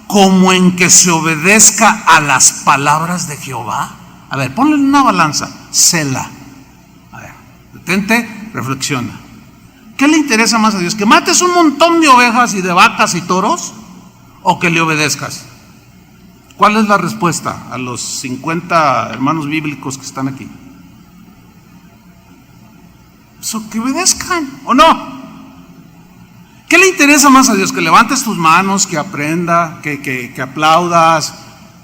como en que se obedezca a las palabras de Jehová. A ver, ponle una balanza, Selah. A ver, detente, reflexiona. ¿Qué le interesa más a Dios? ¿Que mates un montón de ovejas y de vacas y toros? ¿O que le obedezcas? ¿Cuál es la respuesta a los 50 hermanos bíblicos que están aquí? Eso, que obedezcan, ¿o no? ¿Qué le interesa más a Dios? Que levantes tus manos, que aprenda, que aplaudas,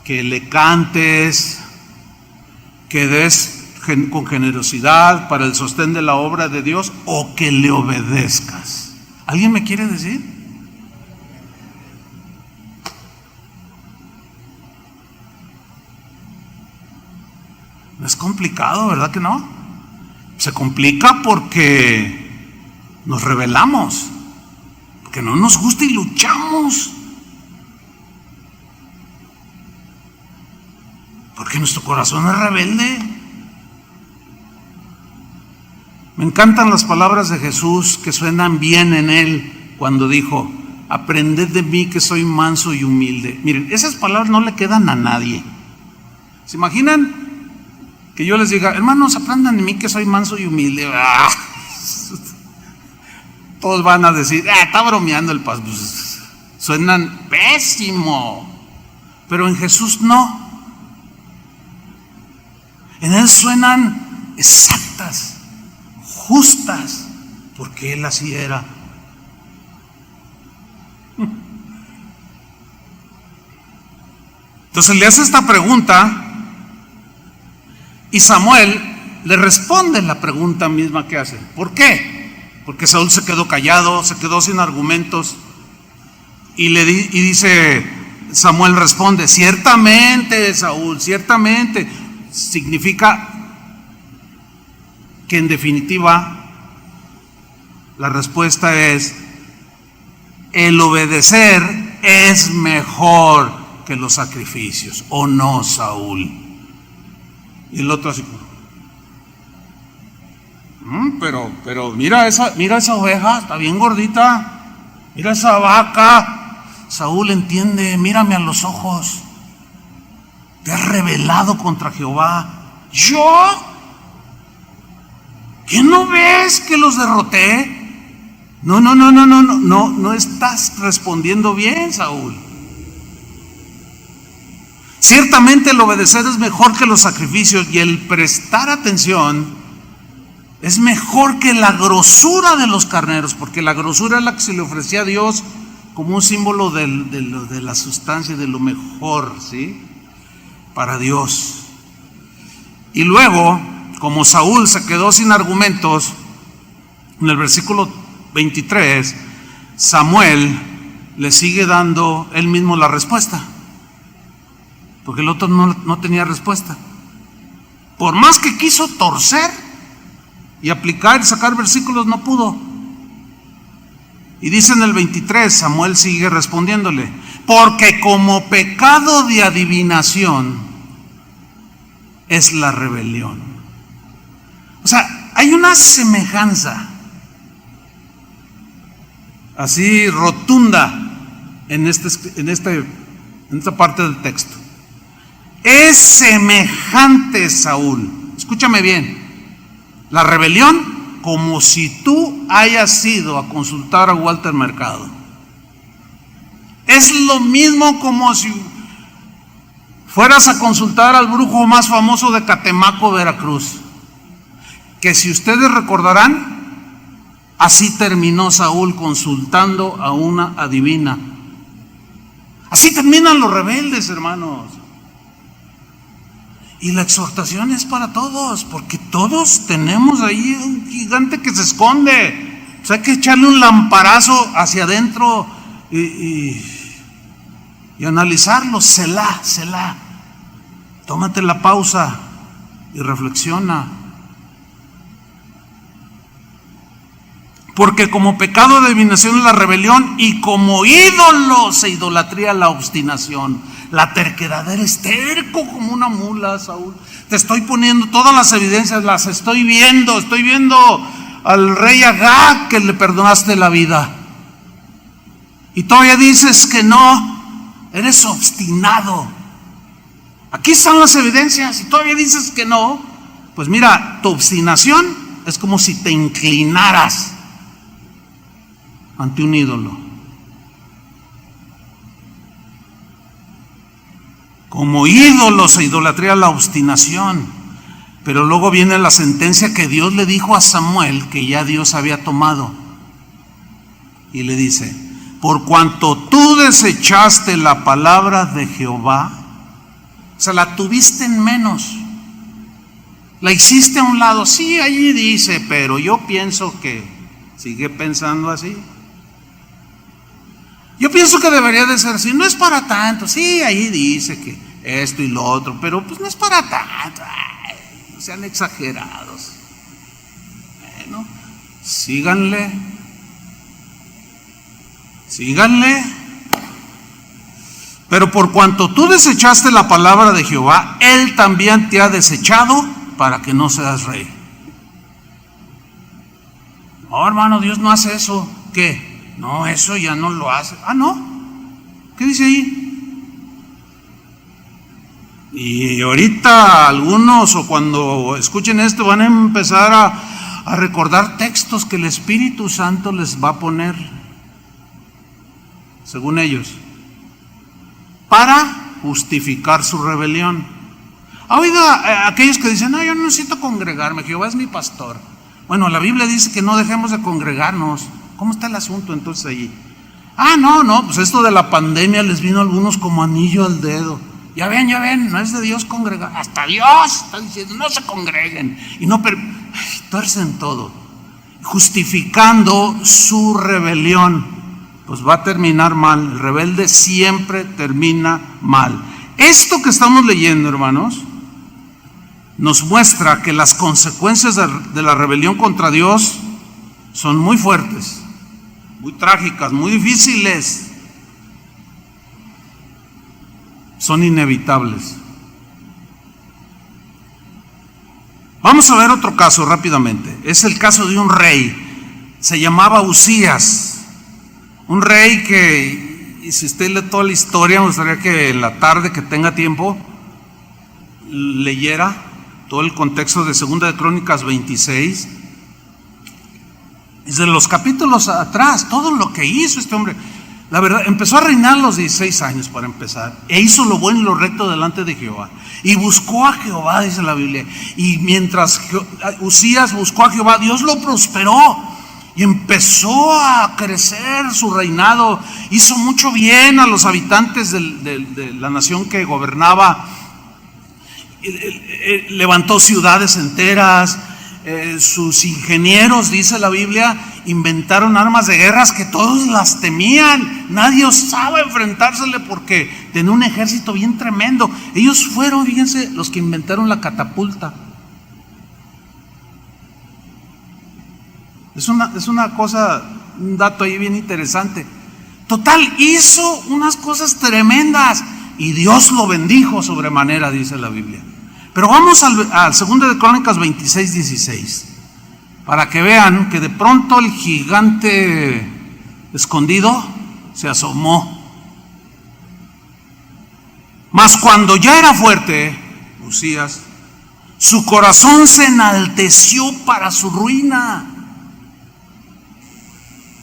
que le cantes, que des con generosidad para el sostén de la obra de Dios, o que le obedezcas. ¿Alguien me quiere decir? No es complicado, ¿verdad que no? Se complica porque nos rebelamos, porque no nos gusta y luchamos, porque nuestro corazón es rebelde. Me encantan las palabras de Jesús que suenan bien en Él cuando dijo: aprended de mí que soy manso y humilde. Miren, esas palabras no le quedan a nadie. ¿Se imaginan que yo les diga: hermanos, aprendan de mí que soy manso y humilde? Todos van a decir: está bromeando el pastor. Pues, suenan pésimo. Pero en Jesús no. En Él suenan exactas, justas, porque Él así era. Entonces le hace esta pregunta y Samuel le responde la pregunta misma que hace. ¿Por qué? Porque Saúl se quedó callado, se quedó sin argumentos, y dice Samuel, responde: ciertamente, Saúl, ciertamente. Significa que en definitiva la respuesta es: el obedecer es mejor que los sacrificios, ¿o no, Saúl? Y el otro así: pero mira esa oveja, está bien gordita, mira esa vaca. Saúl, entiende, mírame a los ojos, te has rebelado contra Jehová. ¿Yo? ¿Qué no ves que los derroté? No estás respondiendo bien, Saúl. Ciertamente el obedecer es mejor que los sacrificios, y el prestar atención es mejor que la grosura de los carneros, porque la grosura es la que se le ofrecía a Dios como un símbolo de la sustancia, de lo mejor, ¿sí?, para Dios. Y luego, como Saúl se quedó sin argumentos, en el versículo 23, Samuel le sigue dando él mismo la respuesta, porque el otro no tenía respuesta. Por más que quiso torcer y aplicar y sacar versículos, no pudo. Y dice en el 23, Samuel sigue respondiéndole: porque como pecado de adivinación es la rebelión. O sea, hay una semejanza así rotunda en esta parte del texto. Es semejante, Saúl. Escúchame bien. La rebelión, como si tú hayas ido a consultar a Walter Mercado. Es lo mismo como si fueras a consultar al brujo más famoso de Catemaco, Veracruz. Que si ustedes recordarán, así terminó Saúl consultando a una adivina. Así terminan los rebeldes, hermanos. Y la exhortación es para todos, porque todos tenemos ahí un gigante que se esconde. O sea, hay que echarle un lamparazo hacia adentro y analizarlo. Selah. Tómate la pausa y reflexiona. Porque como pecado de adivinación es la rebelión, y como ídolos e idolatría la obstinación. La terquedad, eres terco como una mula, Saúl. Te estoy poniendo todas las evidencias, las estoy viendo al rey Agag que le perdonaste la vida. Y todavía dices que no, eres obstinado. Aquí están las evidencias y todavía dices que no. Pues mira, tu obstinación es como si te inclinaras ante un ídolo. Como ídolos e idolatría, la obstinación. Pero luego viene la sentencia que Dios le dijo a Samuel, que ya Dios había tomado. Y le dice: por cuanto tú desechaste la palabra de Jehová, o sea, la tuviste en menos, la hiciste a un lado. Sí, allí dice, pero yo pienso que, sigue pensando así. Yo pienso que debería de ser así, no es para tanto. Sí, ahí dice que esto y lo otro, pero pues no es para tanto. Ay, no sean exagerados. Bueno, síganle. Pero por cuanto tú desechaste la palabra de Jehová, Él también te ha desechado para que no seas rey. No, hermano, Dios no hace eso. ¿Qué? No, eso ya no lo hace. Ah, ¿no? ¿Qué dice ahí? Y ahorita algunos, o cuando escuchen esto, van a empezar a recordar textos que el Espíritu Santo les va a poner, según ellos, para justificar su rebelión. ¿Ha oído aquellos que dicen: no, yo no necesito congregarme, Jehová es mi pastor? Bueno, la Biblia dice que no dejemos de congregarnos. ¿Cómo está el asunto entonces allí? Ah, no, pues esto de la pandemia les vino a algunos como anillo al dedo. Ya ven, no es de Dios congregar. Hasta Dios está diciendo: no se congreguen. Y no, tuercen todo, justificando su rebelión. Pues va a terminar mal. El rebelde siempre termina mal. Esto que estamos leyendo, hermanos, nos muestra que las consecuencias de la rebelión contra Dios son muy fuertes, muy trágicas, muy difíciles. Son inevitables. Vamos a ver otro caso rápidamente. Es el caso de un rey. Se llamaba Usías. Un rey que, y si usted lee toda la historia, me gustaría que en la tarde que tenga tiempo leyera todo el contexto de 2 de Crónicas 26. Desde los capítulos atrás, todo lo que hizo este hombre. La verdad, empezó a reinar a los 16 años para empezar, e hizo lo bueno y lo recto delante de Jehová, y buscó a Jehová, dice la Biblia. Y mientras Usías buscó a Jehová, Dios lo prosperó y empezó a crecer su reinado. Hizo mucho bien a los habitantes de la nación que gobernaba. Levantó ciudades enteras. Sus ingenieros, dice la Biblia, inventaron armas de guerras que todos las temían. Nadie osaba enfrentársele porque tenía un ejército bien tremendo. Ellos fueron, fíjense, los que inventaron la catapulta. Es una cosa, un dato ahí bien interesante. Total, hizo unas cosas tremendas y Dios lo bendijo sobremanera, dice la Biblia. Pero vamos al 2 de Crónicas 26, 16, para que vean que de pronto el gigante escondido se asomó. Mas cuando ya era fuerte, Usías, su corazón se enalteció para su ruina.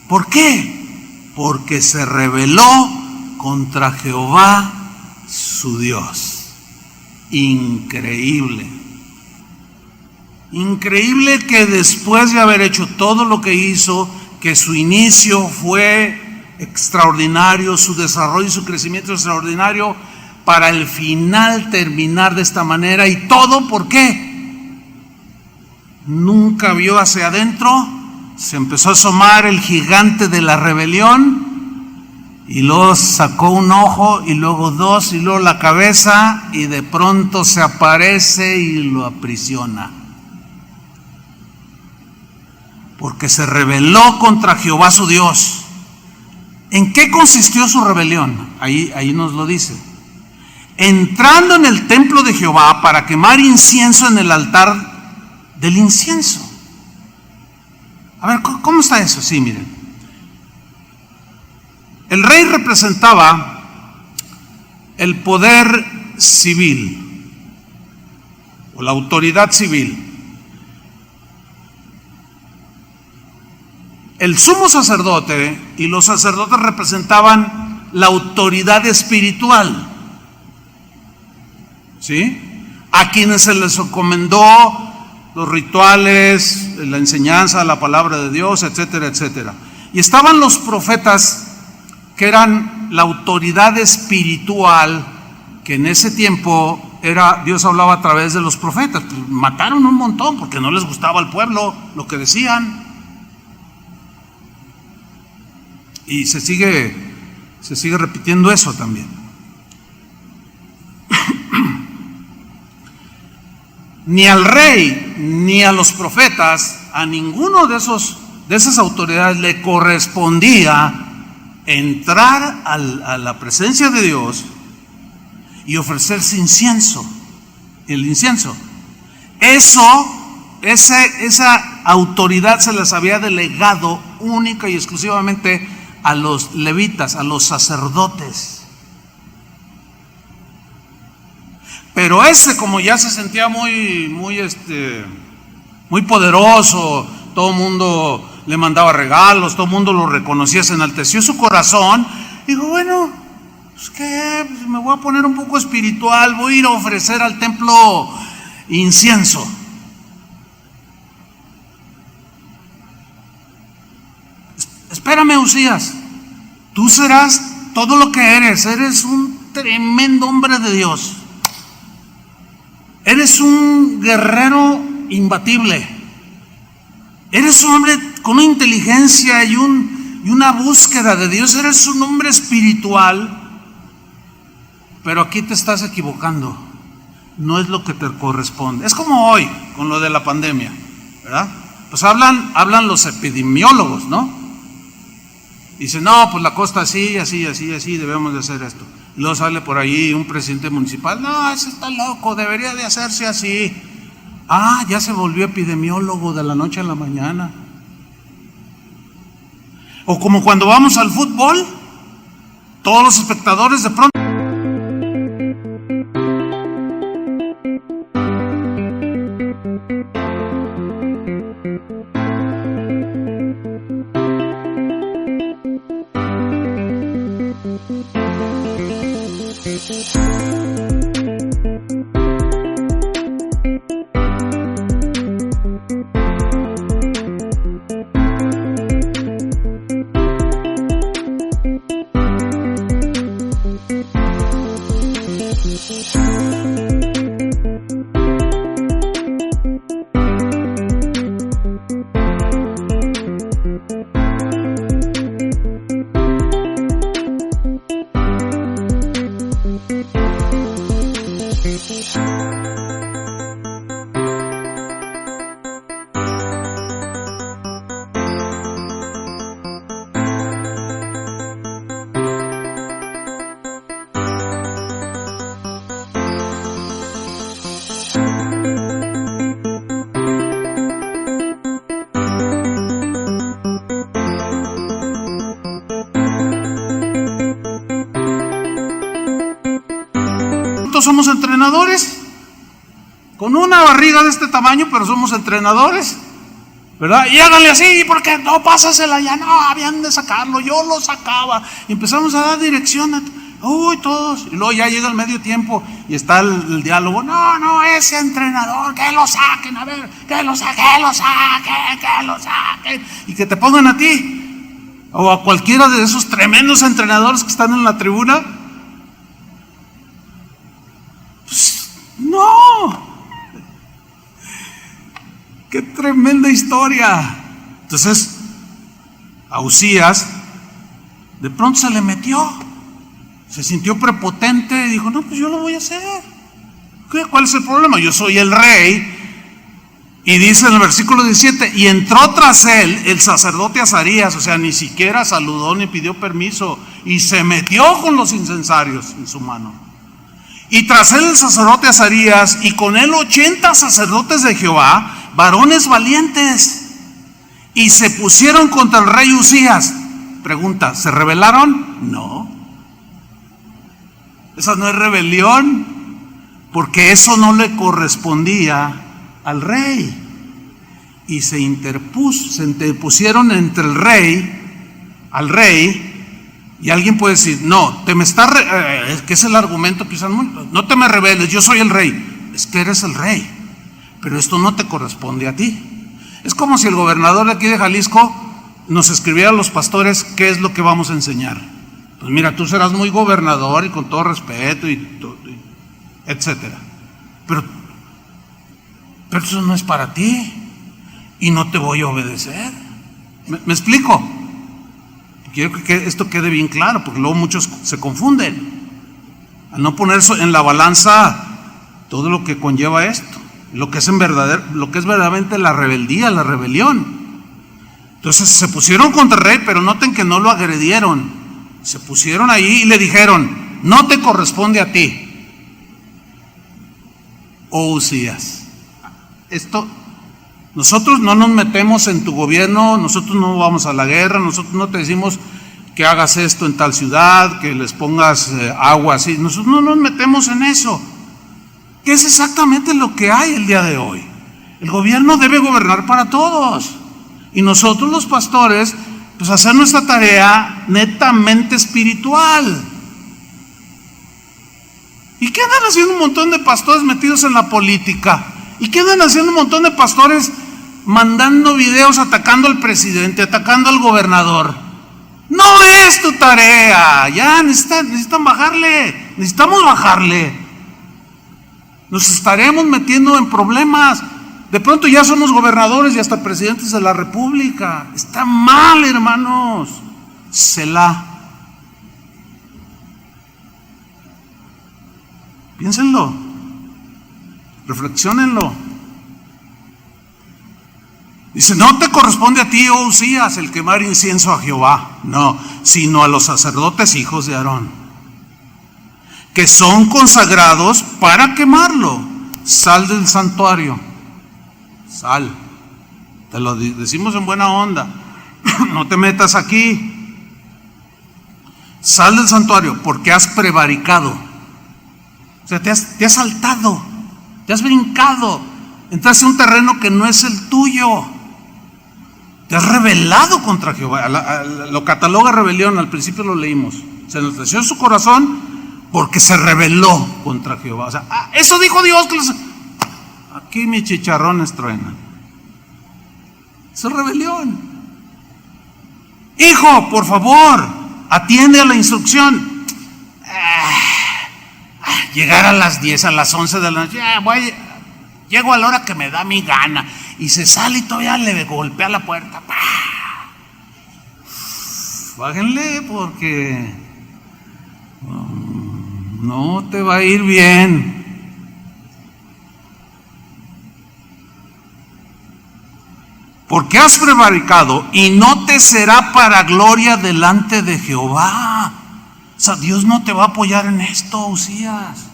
¿Por qué? Porque se rebeló contra Jehová su Dios. Increíble que después de haber hecho todo lo que hizo, que su inicio fue extraordinario, su desarrollo y su crecimiento extraordinario, para el final terminar de esta manera. Y todo, ¿por qué? Nunca vio hacia adentro, se empezó a asomar el gigante de la rebelión, y luego sacó un ojo, y luego dos, y luego la cabeza, y de pronto se aparece y lo aprisiona. Porque se rebeló contra Jehová su Dios. ¿En qué consistió su rebelión? Ahí nos lo dice. Entrando en el templo de Jehová para quemar incienso en el altar del incienso. A ver, ¿cómo está eso? Sí, miren. El rey representaba el poder civil o la autoridad civil. El sumo sacerdote y los sacerdotes representaban la autoridad espiritual, ¿sí? A quienes se les encomendó los rituales, la enseñanza, la palabra de Dios, etcétera, etcétera. Y estaban los profetas, que eran la autoridad espiritual, que en ese tiempo Dios hablaba a través de los profetas. Pues mataron un montón porque no les gustaba al pueblo lo que decían. Y se sigue repitiendo eso también. Ni al rey ni a los profetas, a ninguno de esas autoridades le correspondía entrar a la presencia de Dios y ofrecerse incienso, el incienso. Esa autoridad se les había delegado única y exclusivamente a los levitas, a los sacerdotes. Pero como ya se sentía muy poderoso, todo el mundo le mandaba regalos, todo el mundo lo reconocía, se enalteció su corazón. Dijo, bueno, pues qué, me voy a poner un poco espiritual, voy a ir a ofrecer al templo incienso. Espérame, Usías, tú serás todo lo que eres un tremendo hombre de Dios, eres un guerrero imbatible, eres un hombre con una inteligencia y una búsqueda de Dios, eres un hombre espiritual, pero aquí te estás equivocando, no es lo que te corresponde. Es como hoy con lo de la pandemia, ¿verdad? Pues hablan los epidemiólogos, ¿no? Dicen, no, pues la cosa así, debemos de hacer esto. Y luego sale por ahí un presidente municipal, no, ese está loco, debería de hacerse así. Ah, ya se volvió epidemiólogo de la noche a la mañana. O como cuando vamos al fútbol, todos los espectadores de pronto somos entrenadores, con una barriga de este tamaño, pero somos entrenadores, ¿verdad? Y háganle así, porque no, pásasela ya, no, habían de sacarlo, yo lo sacaba. Y empezamos a dar dirección, todos, y luego ya llega el medio tiempo y está el diálogo, no, ese entrenador, que lo saquen, a ver, que lo saquen, y que te pongan a ti, o a cualquiera de esos tremendos entrenadores que están en la tribuna. No, qué tremenda historia. Entonces a Usías de pronto se le metió, se sintió prepotente y dijo, no, pues yo lo voy a hacer. ¿Cuál es el problema? Yo soy el rey. Y dice en el versículo 17, y entró tras él el sacerdote Azarías, o sea, ni siquiera saludó ni pidió permiso, y se metió con los incensarios en su mano. Y tras él el sacerdote Azarías, y con él 80 sacerdotes de Jehová, varones valientes. y se pusieron contra el rey Usías. Pregunta, ¿se rebelaron? No. Esa no es rebelión, porque eso no le correspondía al rey. Y se interpusieron entre el al rey, y alguien puede decir, no, que es el argumento que usan mucho, no te me rebeles, yo soy el rey. Es que eres el rey, pero esto no te corresponde a ti. Es como si el gobernador de aquí de Jalisco nos escribiera a los pastores qué es lo que vamos a enseñar. Pues mira, tú serás muy gobernador y con todo respeto etcétera. Pero eso no es para ti y no te voy a obedecer. ¿Me explico? Quiero que esto quede bien claro, porque luego muchos se confunden al no poner en la balanza todo lo que conlleva esto, lo que es verdaderamente la rebeldía, la rebelión. Entonces se pusieron contra el rey, pero noten que no lo agredieron. Se pusieron ahí y le dijeron, no te corresponde a ti, oh Usías. Nosotros no nos metemos en tu gobierno, nosotros no vamos a la guerra, nosotros no te decimos que hagas esto en tal ciudad, que les pongas agua así. Nosotros no nos metemos en eso, que es exactamente lo que hay el día de hoy. El gobierno debe gobernar para todos, y nosotros los pastores, pues hacer nuestra tarea netamente espiritual. ¿Y qué andan haciendo un montón de pastores metidos en la política? ¿Y qué andan haciendo un montón de pastores mandando videos atacando al presidente, atacando al gobernador? No es tu tarea. Ya necesitan bajarle. Necesitamos bajarle. Nos estaremos metiendo en problemas. De pronto ya somos gobernadores y hasta presidentes de la república. Está mal, hermanos. Selah. Piénsenlo. Reflexionenlo. Dice, no te corresponde a ti, oh Usías, el quemar incienso a Jehová, no, sino a los sacerdotes hijos de Aarón, que son consagrados para quemarlo. Sal del santuario, sal, te lo decimos en buena onda, no te metas aquí, sal del santuario, porque has prevaricado, o sea, te has saltado, te has brincado, entraste en un terreno que no es el tuyo. Te has rebelado contra Jehová. Lo cataloga rebelión, al principio lo leímos. Se enalteció su corazón porque se rebeló contra Jehová. O sea, eso dijo Dios. Aquí mis chicharrones truenan. Eso es rebelión. Hijo, por favor, atiende a la instrucción. Llegar a las 10, a las 11 de la noche. Llego a la hora que me da mi gana. Y se sale y todavía le golpea la puerta. Bájenle porque no te va a ir bien. Porque has prevaricado y no te será para gloria delante de Jehová. O sea, Dios no te va a apoyar en esto, Usías.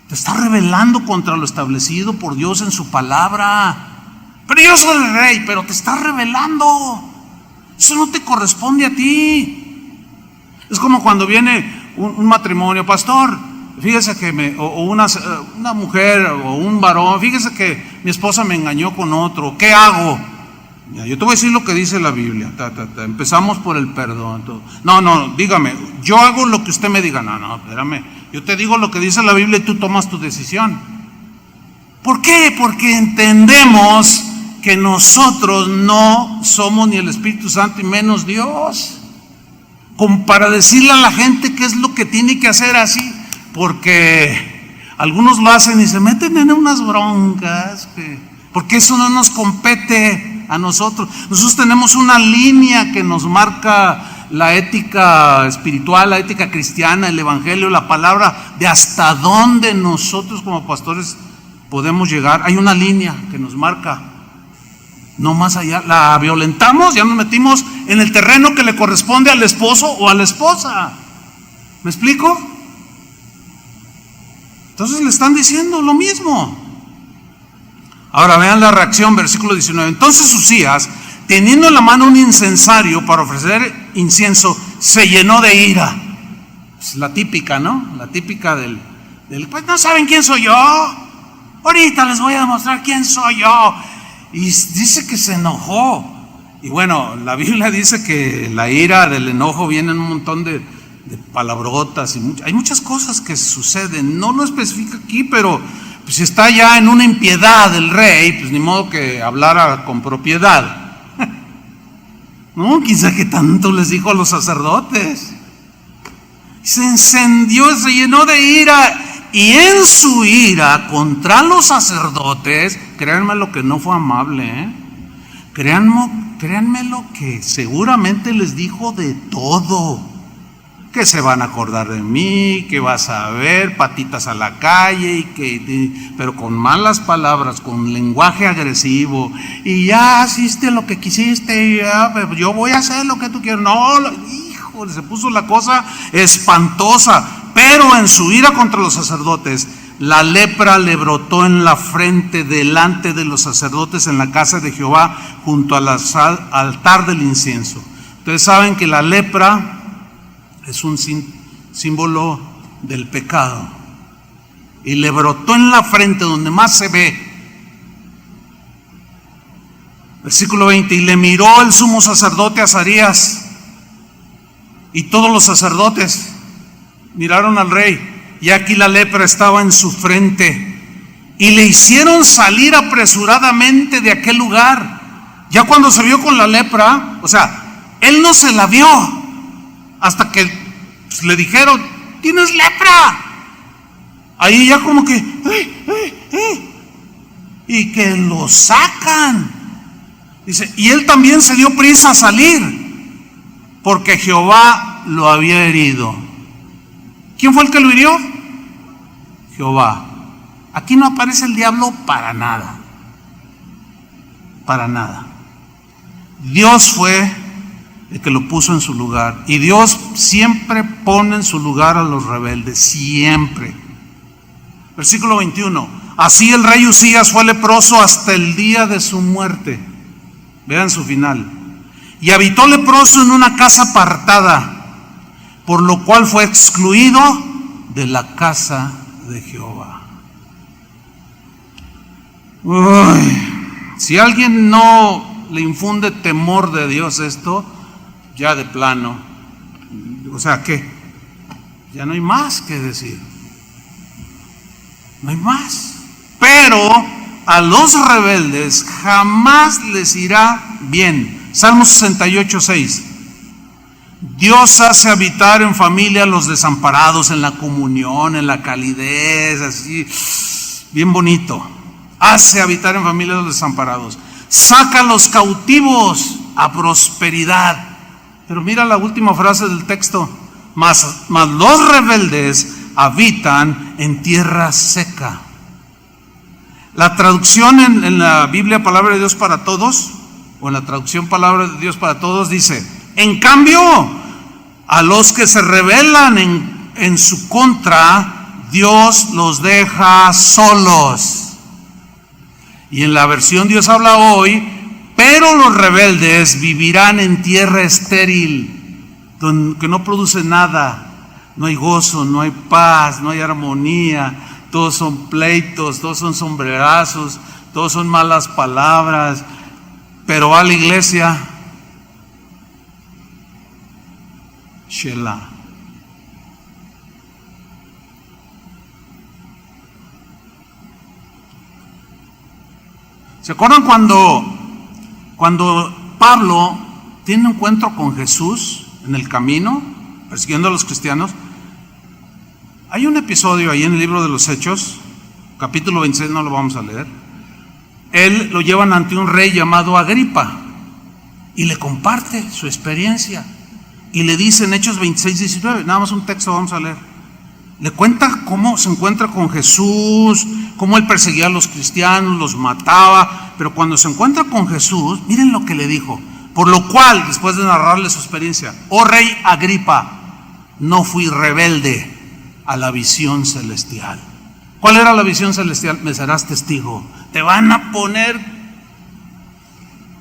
Te está rebelando contra lo establecido por Dios en su palabra. Pero yo soy el rey, pero te estás rebelando. Eso no te corresponde a ti. Es como cuando viene un matrimonio, pastor, fíjese que una mujer o un varón, fíjese que mi esposa me engañó con otro, ¿qué hago? Ya, yo te voy a decir lo que dice la Biblia. Empezamos por el perdón. No, dígame, yo hago lo que usted me diga. No, espérame, yo te digo lo que dice la Biblia y tú tomas tu decisión. ¿Por qué? Porque entendemos que nosotros no somos ni el Espíritu Santo y menos Dios, como para decirle a la gente qué es lo que tiene que hacer así, porque algunos lo hacen y se meten en unas broncas, porque eso no nos compete a nosotros. Nosotros tenemos una línea que nos marca la ética espiritual, la ética cristiana, el evangelio, la palabra, de hasta dónde nosotros como pastores podemos llegar. Hay una línea que nos marca. No más allá, la violentamos, ya nos metimos en el terreno que le corresponde al esposo o a la esposa. ¿Me explico? Entonces le están diciendo lo mismo. Ahora vean la reacción, versículo 19. Entonces Usías teniendo en la mano un incensario para ofrecer incienso, se llenó de ira. Es la típica, ¿no? La típica del pues no saben quién soy yo. Ahorita les voy a demostrar quién soy yo. Y dice que se enojó. Y bueno, la Biblia dice que la ira del enojo viene en un montón de palabrotas. Hay muchas cosas que suceden. No lo especifica aquí, pero pues, si está ya en una impiedad del rey, pues ni modo que hablara con propiedad. No, quizá que tanto les dijo a los sacerdotes. Se encendió, se llenó de ira. Y en su ira contra los sacerdotes, créanme lo que no fue amable, créanme lo que seguramente les dijo de todo. Que se van a acordar de mí, que vas a ver, patitas a la calle, pero con malas palabras, con lenguaje agresivo. Y ya hiciste lo que quisiste, ya, yo voy a hacer lo que tú quieras. No, híjole, se puso la cosa espantosa. Pero en su ira contra los sacerdotes, la lepra le brotó en la frente delante de los sacerdotes en la casa de Jehová, junto al altar del incienso. Ustedes saben que la lepra es un símbolo del pecado. Y le brotó en la frente, donde más se ve. Versículo 20, y le miró el sumo sacerdote Azarías, y todos los sacerdotes miraron al rey, y aquí la lepra estaba en su frente, y le hicieron salir apresuradamente de aquel lugar. Ya cuando se vio con la lepra, o sea, él no se la vio hasta que pues, le dijeron, tienes lepra. Ahí ya como que y que lo sacan. Dice, y él también se dio prisa a salir, porque Jehová lo había herido. ¿Quién fue el que lo hirió? Jehová. Aquí no aparece el diablo para nada. Para nada. Dios fue el que lo puso en su lugar. Y Dios siempre pone en su lugar a los rebeldes. Siempre. Versículo 21. Así el rey Usías fue leproso hasta el día de su muerte. Vean su final. Y habitó leproso en una casa apartada, por lo cual fue excluido de la casa de Jehová. Si alguien no le infunde temor de Dios esto, ya de plano, o sea, ¿qué? Ya no hay más que decir. No hay más. Pero a los rebeldes jamás les irá bien. Salmo 68:6. Dios hace habitar en familia a los desamparados, en la comunión, en la calidez, así, bien bonito. Hace habitar en familia a los desamparados. Saca a los cautivos a prosperidad. Pero mira la última frase del texto. Mas los rebeldes habitan en tierra seca. La traducción en la Biblia Palabra de Dios para Todos, o en la traducción Palabra de Dios para Todos, dice: en cambio, a los que se rebelan en su contra, Dios los deja solos. Y en la versión Dios habla hoy: pero los rebeldes vivirán en tierra estéril, que no produce nada. No hay gozo, no hay paz, no hay armonía. Todos son pleitos, todos son sombrerazos, todos son malas palabras. Pero va a la iglesia, Shelah. ¿Se acuerdan cuando Pablo tiene un encuentro con Jesús en el camino, persiguiendo a los cristianos? Hay un episodio ahí en el libro de los Hechos, capítulo 26, no lo vamos a leer. Él lo llevan ante un rey llamado Agripa y le comparte su experiencia. Y le dice en Hechos 26:19, nada más un texto vamos a leer. Le cuenta cómo se encuentra con Jesús, cómo él perseguía a los cristianos, los mataba. Pero cuando se encuentra con Jesús, miren lo que le dijo. Por lo cual, después de narrarle su experiencia: oh rey Agripa, no fui rebelde a la visión celestial. ¿Cuál era la visión celestial? Me serás testigo. Te van a poner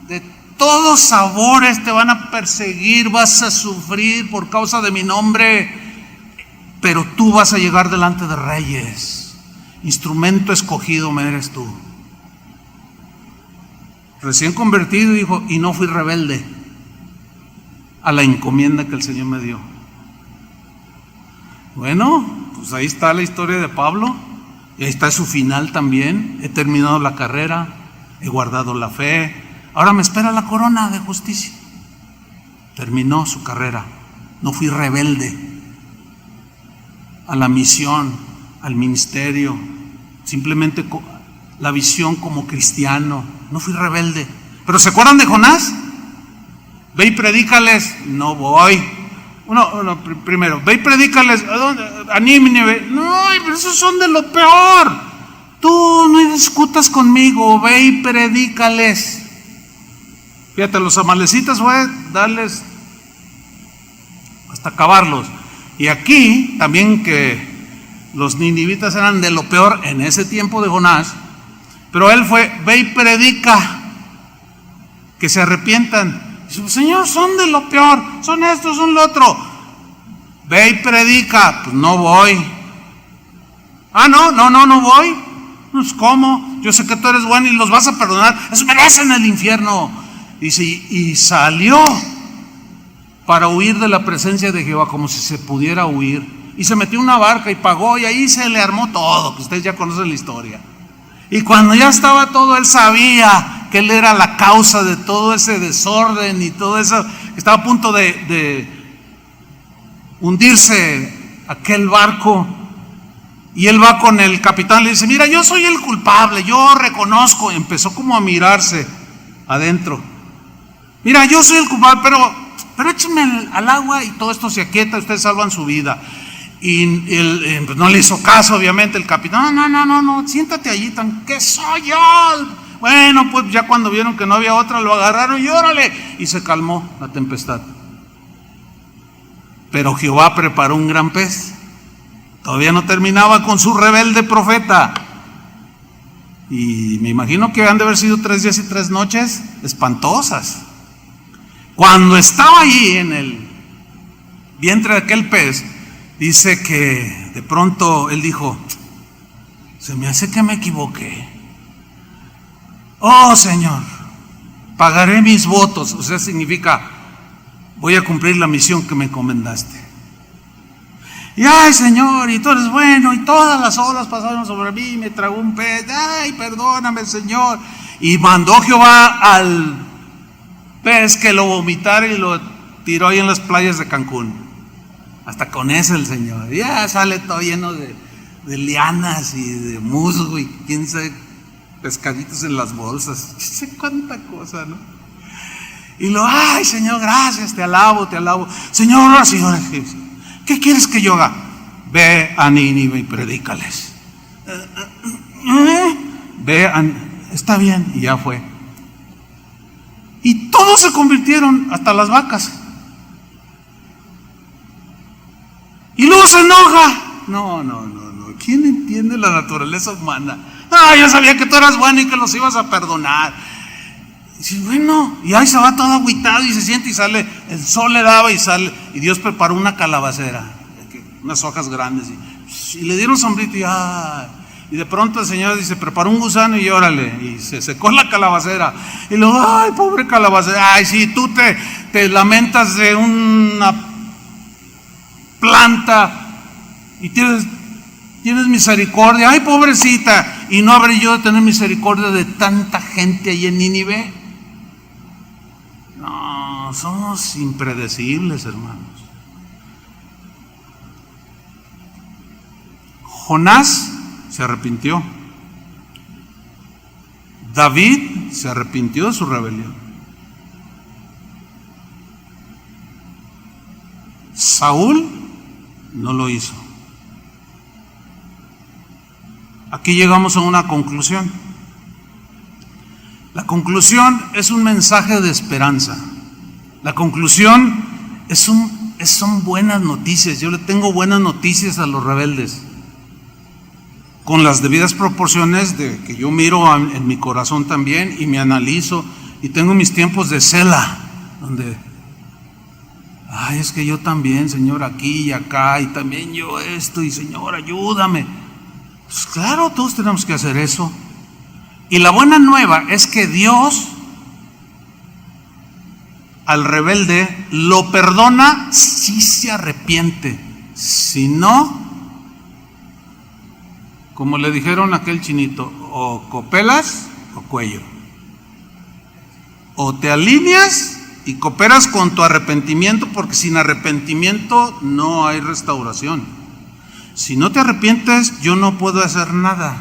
de todos sabores te van a perseguir, vas a sufrir por causa de mi nombre, pero tú vas a llegar delante de reyes. Instrumento escogido me eres tú. Recién convertido, dijo, y no fui rebelde a la encomienda que el Señor me dio. Bueno, pues ahí está la historia de Pablo, y ahí está su final también. He terminado la carrera, he guardado la fe, ahora me espera la corona de justicia. Terminó su carrera, no fui rebelde a la misión, al ministerio, simplemente la visión como cristiano, no fui rebelde. Pero ¿se acuerdan de Jonás? Ve y predícales. No voy. Primero, ve y predícales. ¿A dónde? A Nínive. No, pero esos son de lo peor. Tú no discutas conmigo, ve y predícales. Fíjate, los amalecitas fue darles hasta acabarlos. Y aquí también que los ninivitas eran de lo peor en ese tiempo de Jonás, pero él fue, ve y predica que se arrepientan. Dice, Señor, son de lo peor, son estos, son lo otro. Ve y predica. Pues no voy. No voy. Pues ¿cómo? Yo sé que tú eres bueno y los vas a perdonar. Eso merecen el infierno. Dice, y salió para huir de la presencia de Jehová, como si se pudiera huir. Y se metió en una barca y pagó, y ahí se le armó todo, que ustedes ya conocen la historia. Y cuando ya estaba todo, él sabía que él era la causa de todo ese desorden y todo eso, que estaba a punto de hundirse aquel barco. Y él va con el capitán y le dice, mira, yo soy el culpable, yo reconozco. Y empezó como a mirarse adentro. Mira, yo soy el culpable, pero échenme al agua y todo esto se aquieta, ustedes salvan su vida. Y él pues no le hizo caso, obviamente, el capitán. No, siéntate allí, ¿qué soy yo? Bueno, pues ya cuando vieron que no había otra, lo agarraron y órale, y se calmó la tempestad. Pero Jehová preparó un gran pez. Todavía no terminaba con su rebelde profeta. Y me imagino que han de haber sido 3 días y 3 noches espantosas. Cuando estaba allí en el vientre de aquel pez, dice que de pronto él dijo, se me hace que me equivoqué. Oh Señor, pagaré mis votos. O sea, significa, voy a cumplir la misión que me encomendaste. Y ay Señor, y tú eres bueno, y todas las olas pasaron sobre mí, me tragó un pez. Ay, perdóname Señor. Y mandó Jehová al pez que lo vomitara y lo tiró ahí en las playas de Cancún. Hasta con eso el Señor, ya sale todo lleno de lianas y de musgo y quién sabe, pescaditos en las bolsas, no sé cuánta cosa, ¿no? Y ay Señor, gracias, te alabo. Señor, ¿qué quieres que yo haga? Ve a Nínive y predícales. Está bien, y ya fue. Y todos se convirtieron, hasta las vacas. Y luego se enoja. No. ¿Quién entiende la naturaleza humana? Yo sabía que tú eras bueno y que los ibas a perdonar. Y dice, bueno, y ahí se va todo agüitado y se siente y sale, el sol le daba y sale, y Dios preparó una calabacera, unas hojas grandes, y le dieron sombrito y de pronto el Señor dice, preparó un gusano y órale, y se secó la calabacera. Y luego, ay, pobre calabacera, ay, sí, tú te lamentas de una planta y tienes misericordia, ay pobrecita, y no habré yo de tener misericordia de tanta gente ahí en Nínive. No, somos impredecibles, hermanos. Jonás se arrepintió. David se arrepintió de su rebelión. Saúl no lo hizo. Aquí llegamos a una conclusión. La conclusión es un mensaje de esperanza. La conclusión son buenas noticias. Yo le tengo buenas noticias a los rebeldes, con las debidas proporciones de que yo miro en mi corazón también y me analizo y tengo mis tiempos de cela, donde, ay, es que yo también, Señor, aquí y acá, y también yo esto, y Señor, ayúdame. Pues claro, todos tenemos que hacer eso. Y la buena nueva es que Dios al rebelde lo perdona si se arrepiente. Si no, como le dijeron a aquel chinito, o copelas o cuello. O te alineas y cooperas con tu arrepentimiento, porque sin arrepentimiento no hay restauración. Si no te arrepientes, yo no puedo hacer nada.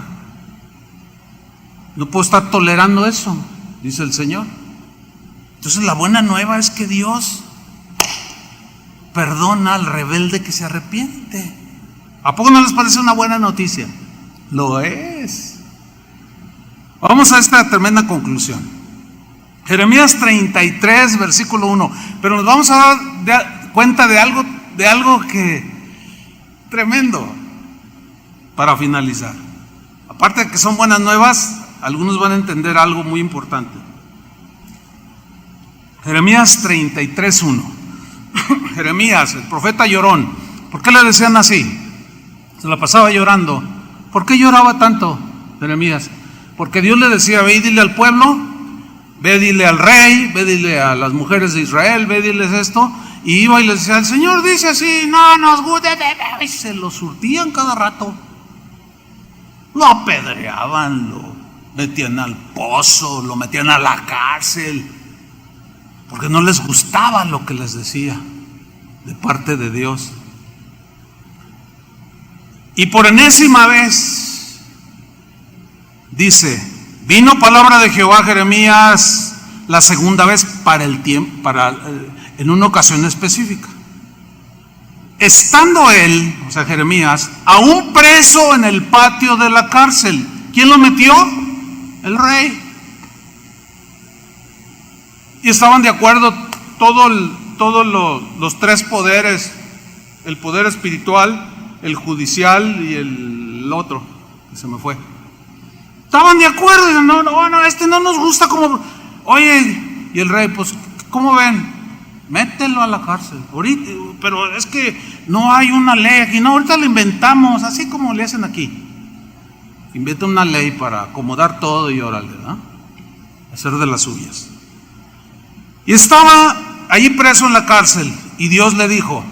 No puedo estar tolerando eso, dice el Señor. Entonces la buena nueva es que Dios perdona al rebelde que se arrepiente. ¿A poco no les parece una buena noticia? Lo es. Vamos a esta tremenda conclusión. Jeremías 33, versículo 1. Pero nos vamos a dar cuenta de algo que tremendo para finalizar. Aparte de que son buenas nuevas, algunos van a entender algo muy importante. Jeremías 33, 1. Jeremías, el profeta llorón. ¿Por qué le decían así? Se la pasaba llorando. ¿Por qué lloraba tanto Jeremías? Porque Dios le decía, ve y dile al pueblo, ve y dile al rey, ve y dile a las mujeres de Israel, ve y diles esto. Y iba y les decía, el Señor dice así, no nos gusta, y se lo surtían cada rato. Lo apedreaban, lo metían al pozo, lo metían a la cárcel, porque no les gustaba lo que les decía de parte de Dios. Y por enésima vez dice, vino palabra de Jehová a Jeremías la segunda vez para el tiempo, en una ocasión específica. Estando él, o sea Jeremías, aún preso en el patio de la cárcel. ¿Quién lo metió? El rey. Y estaban de acuerdo todos los tres poderes, el poder espiritual, el judicial y el otro, que se me fue. Estaban de acuerdo, y no, no nos gusta como, oye, y el rey, pues, ¿cómo ven? Mételo a la cárcel, ahorita, pero es que no hay una ley aquí, no, ahorita la inventamos, así como le hacen aquí. Inventa una ley para acomodar todo y órale, ¿no? Hacer de las suyas. Y estaba allí preso en la cárcel, y Dios le dijo,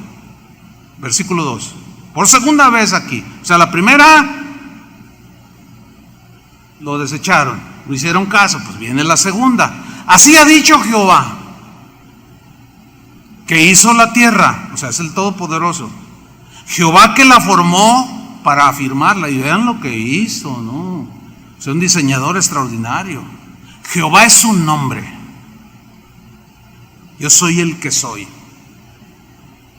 versículo 2, por segunda vez aquí, o sea, la primera lo desecharon, no hicieron caso, pues viene la segunda. Así ha dicho Jehová, que hizo la tierra, o sea, es el Todopoderoso, Jehová que la formó para afirmarla, y vean lo que hizo, ¿no? Es un diseñador extraordinario. Jehová es su nombre. Yo soy el que soy.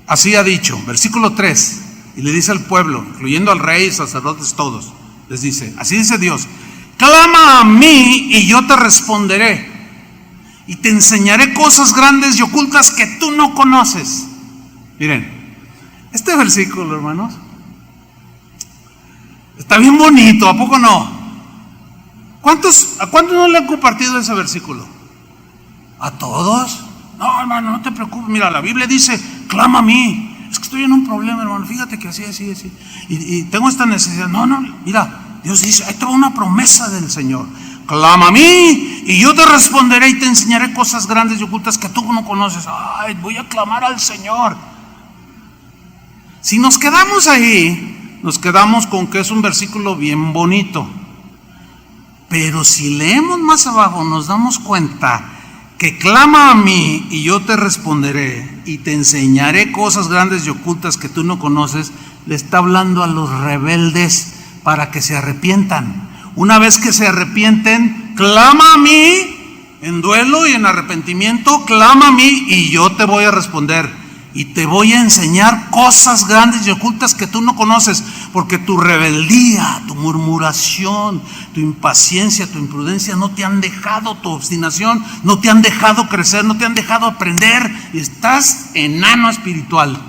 Así ha dicho, versículo 3, y le dice al pueblo, incluyendo al rey y sacerdotes todos, les dice, así dice Dios, clama a mí y yo te responderé, y te enseñaré cosas grandes y ocultas que tú no conoces. Miren, este versículo, hermanos, está bien bonito, ¿a poco no? ¿A cuántos no le han compartido ese versículo? ¿A todos? No, hermano, no te preocupes, mira, la Biblia dice, clama a mí, es que estoy en un problema, hermano, fíjate que así, y tengo esta necesidad. No, mira, Dios dice, hay toda una promesa del Señor, clama a mí y yo te responderé y te enseñaré cosas grandes y ocultas que tú no conoces. Ay, voy a clamar al Señor. Si nos quedamos ahí, nos quedamos con que es un versículo bien bonito, pero si leemos más abajo nos damos cuenta que clama a mí y yo te responderé y te enseñaré cosas grandes y ocultas que tú no conoces. Le está hablando a los rebeldes para que se arrepientan. Una vez que se arrepienten, clama a mí en duelo y en arrepentimiento, clama a mí y yo te voy a responder y te voy a enseñar cosas grandes y ocultas que tú no conoces, porque tu rebeldía, tu murmuración, tu impaciencia, tu imprudencia no te han dejado, tu obstinación no te han dejado crecer, no te han dejado aprender, y estás enano espiritual.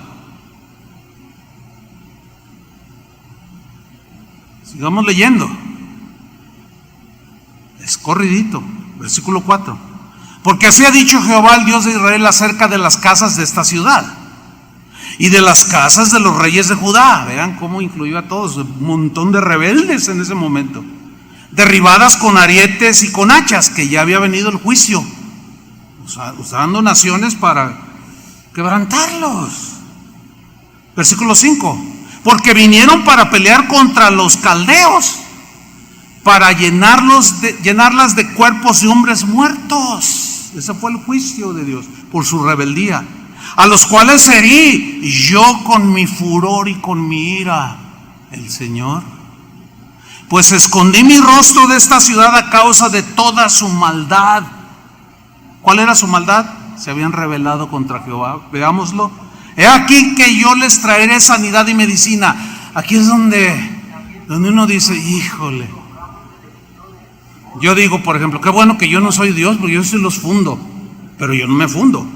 Sigamos leyendo. Es corridito, versículo 4. Porque así ha dicho Jehová, el Dios de Israel, acerca de las casas de esta ciudad y de las casas de los reyes de Judá. Vean cómo incluyó a todos, un montón de rebeldes en ese momento, derribadas con arietes y con hachas, que ya había venido el juicio, usando naciones para quebrantarlos. Versículo 5: porque vinieron para pelear contra los caldeos, para llenarlas de cuerpos de hombres muertos. Ese fue el juicio de Dios por su rebeldía, a los cuales herí yo con mi furor y con mi ira, el Señor. Pues escondí mi rostro de esta ciudad a causa de toda su maldad. ¿Cuál era su maldad? Se habían rebelado contra Jehová. Veámoslo. He aquí que yo les traeré sanidad y medicina. Aquí es donde uno dice, híjole. Yo digo, por ejemplo, qué bueno que yo no soy Dios, porque yo sí los fundo, pero yo no me fundo.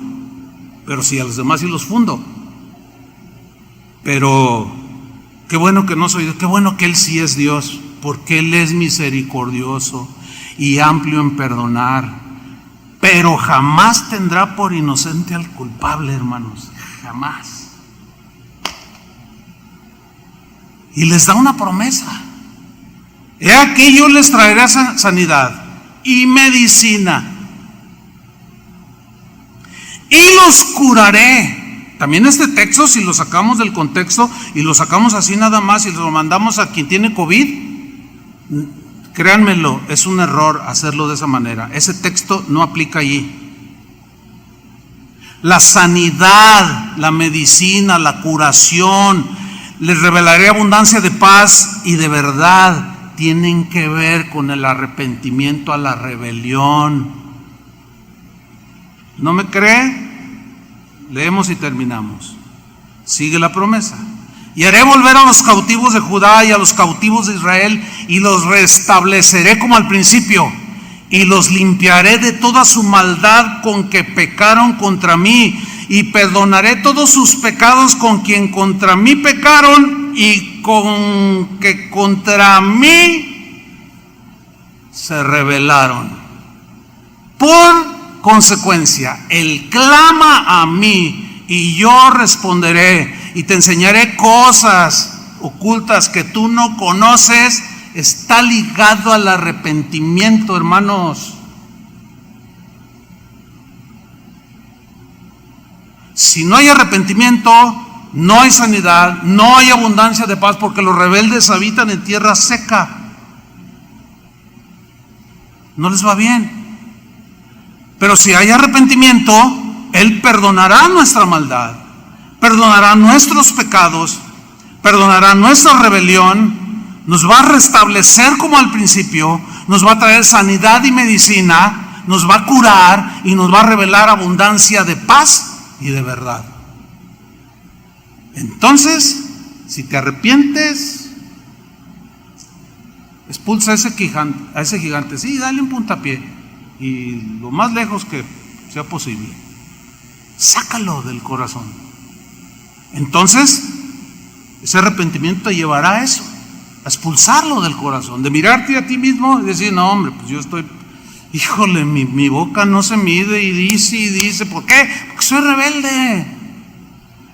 Pero sí, a los demás sí los fundo. Pero qué bueno que no soy Dios, qué bueno que Él sí es Dios, porque Él es misericordioso y amplio en perdonar, pero jamás tendrá por inocente al culpable, hermanos, jamás. Y les da una promesa. He aquí yo les traeré sanidad y medicina y los curaré. También este texto, si lo sacamos del contexto y lo sacamos así nada más y lo mandamos a quien tiene COVID, créanmelo, es un error hacerlo de esa manera. Ese texto no aplica allí. La sanidad, la medicina, la curación, les revelaré abundancia de paz y de verdad, tienen que ver con el arrepentimiento a la rebelión. ¿No me cree? Leemos y terminamos. Sigue la promesa. Y haré volver a los cautivos de Judá y a los cautivos de Israel, y los restableceré como al principio, y los limpiaré de toda su maldad con que pecaron contra mí, y perdonaré todos sus pecados con quien contra mí pecaron y con que contra mí se rebelaron. Por consecuencia, Él clama a mí y yo responderé y te enseñaré cosas ocultas que tú no conoces. Está ligado al arrepentimiento, hermanos. Si no hay arrepentimiento, no hay sanidad, no hay abundancia de paz, porque los rebeldes habitan en tierra seca. No les va bien. Pero si hay arrepentimiento, Él perdonará nuestra maldad, perdonará nuestros pecados, perdonará nuestra rebelión, nos va a restablecer como al principio, nos va a traer sanidad y medicina, nos va a curar y nos va a revelar abundancia de paz y de verdad. Entonces, si te arrepientes, expulsa a ese gigante, sí, dale un puntapié y lo más lejos que sea posible, sácalo del corazón. Entonces, ese arrepentimiento te llevará a eso, a expulsarlo del corazón, de mirarte a ti mismo y decir, no hombre, pues yo estoy, híjole, mi boca no se mide y dice, ¿por qué? Porque soy rebelde.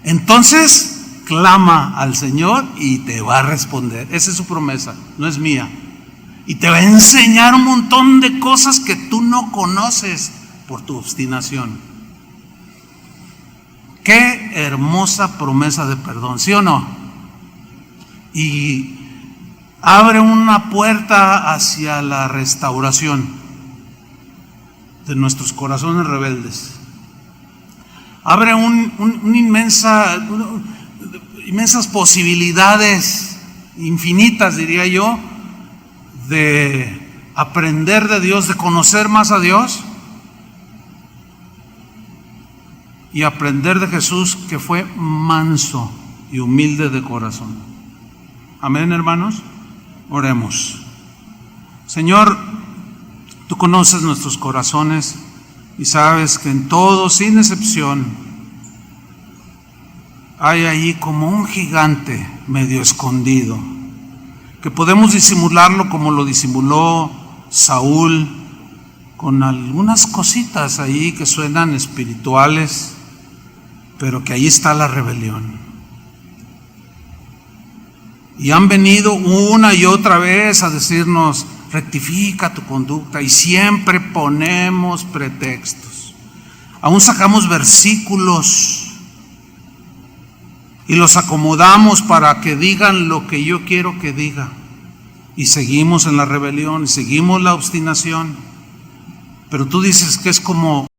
Entonces, clama al Señor y te va a responder. Esa es su promesa, no es mía. Y te va a enseñar un montón de cosas que tú no conoces por tu obstinación. Qué hermosa promesa de perdón, ¿sí o no? Y abre una puerta hacia la restauración de nuestros corazones rebeldes. Abre inmensas posibilidades, infinitas diría yo, de aprender de Dios, de conocer más a Dios y aprender de Jesús, que fue manso y humilde de corazón. Amén, hermanos. Oremos. Señor, tú conoces nuestros corazones y sabes que en todo, sin excepción, hay ahí como un gigante medio escondido, que podemos disimularlo como lo disimuló Saúl con algunas cositas ahí que suenan espirituales, pero que ahí está la rebelión. Y han venido una y otra vez a decirnos: rectifica tu conducta, y siempre ponemos pretextos. Aún sacamos versículos y los acomodamos para que digan lo que yo quiero que diga, y seguimos en la rebelión, y seguimos la obstinación. Pero tú dices que es como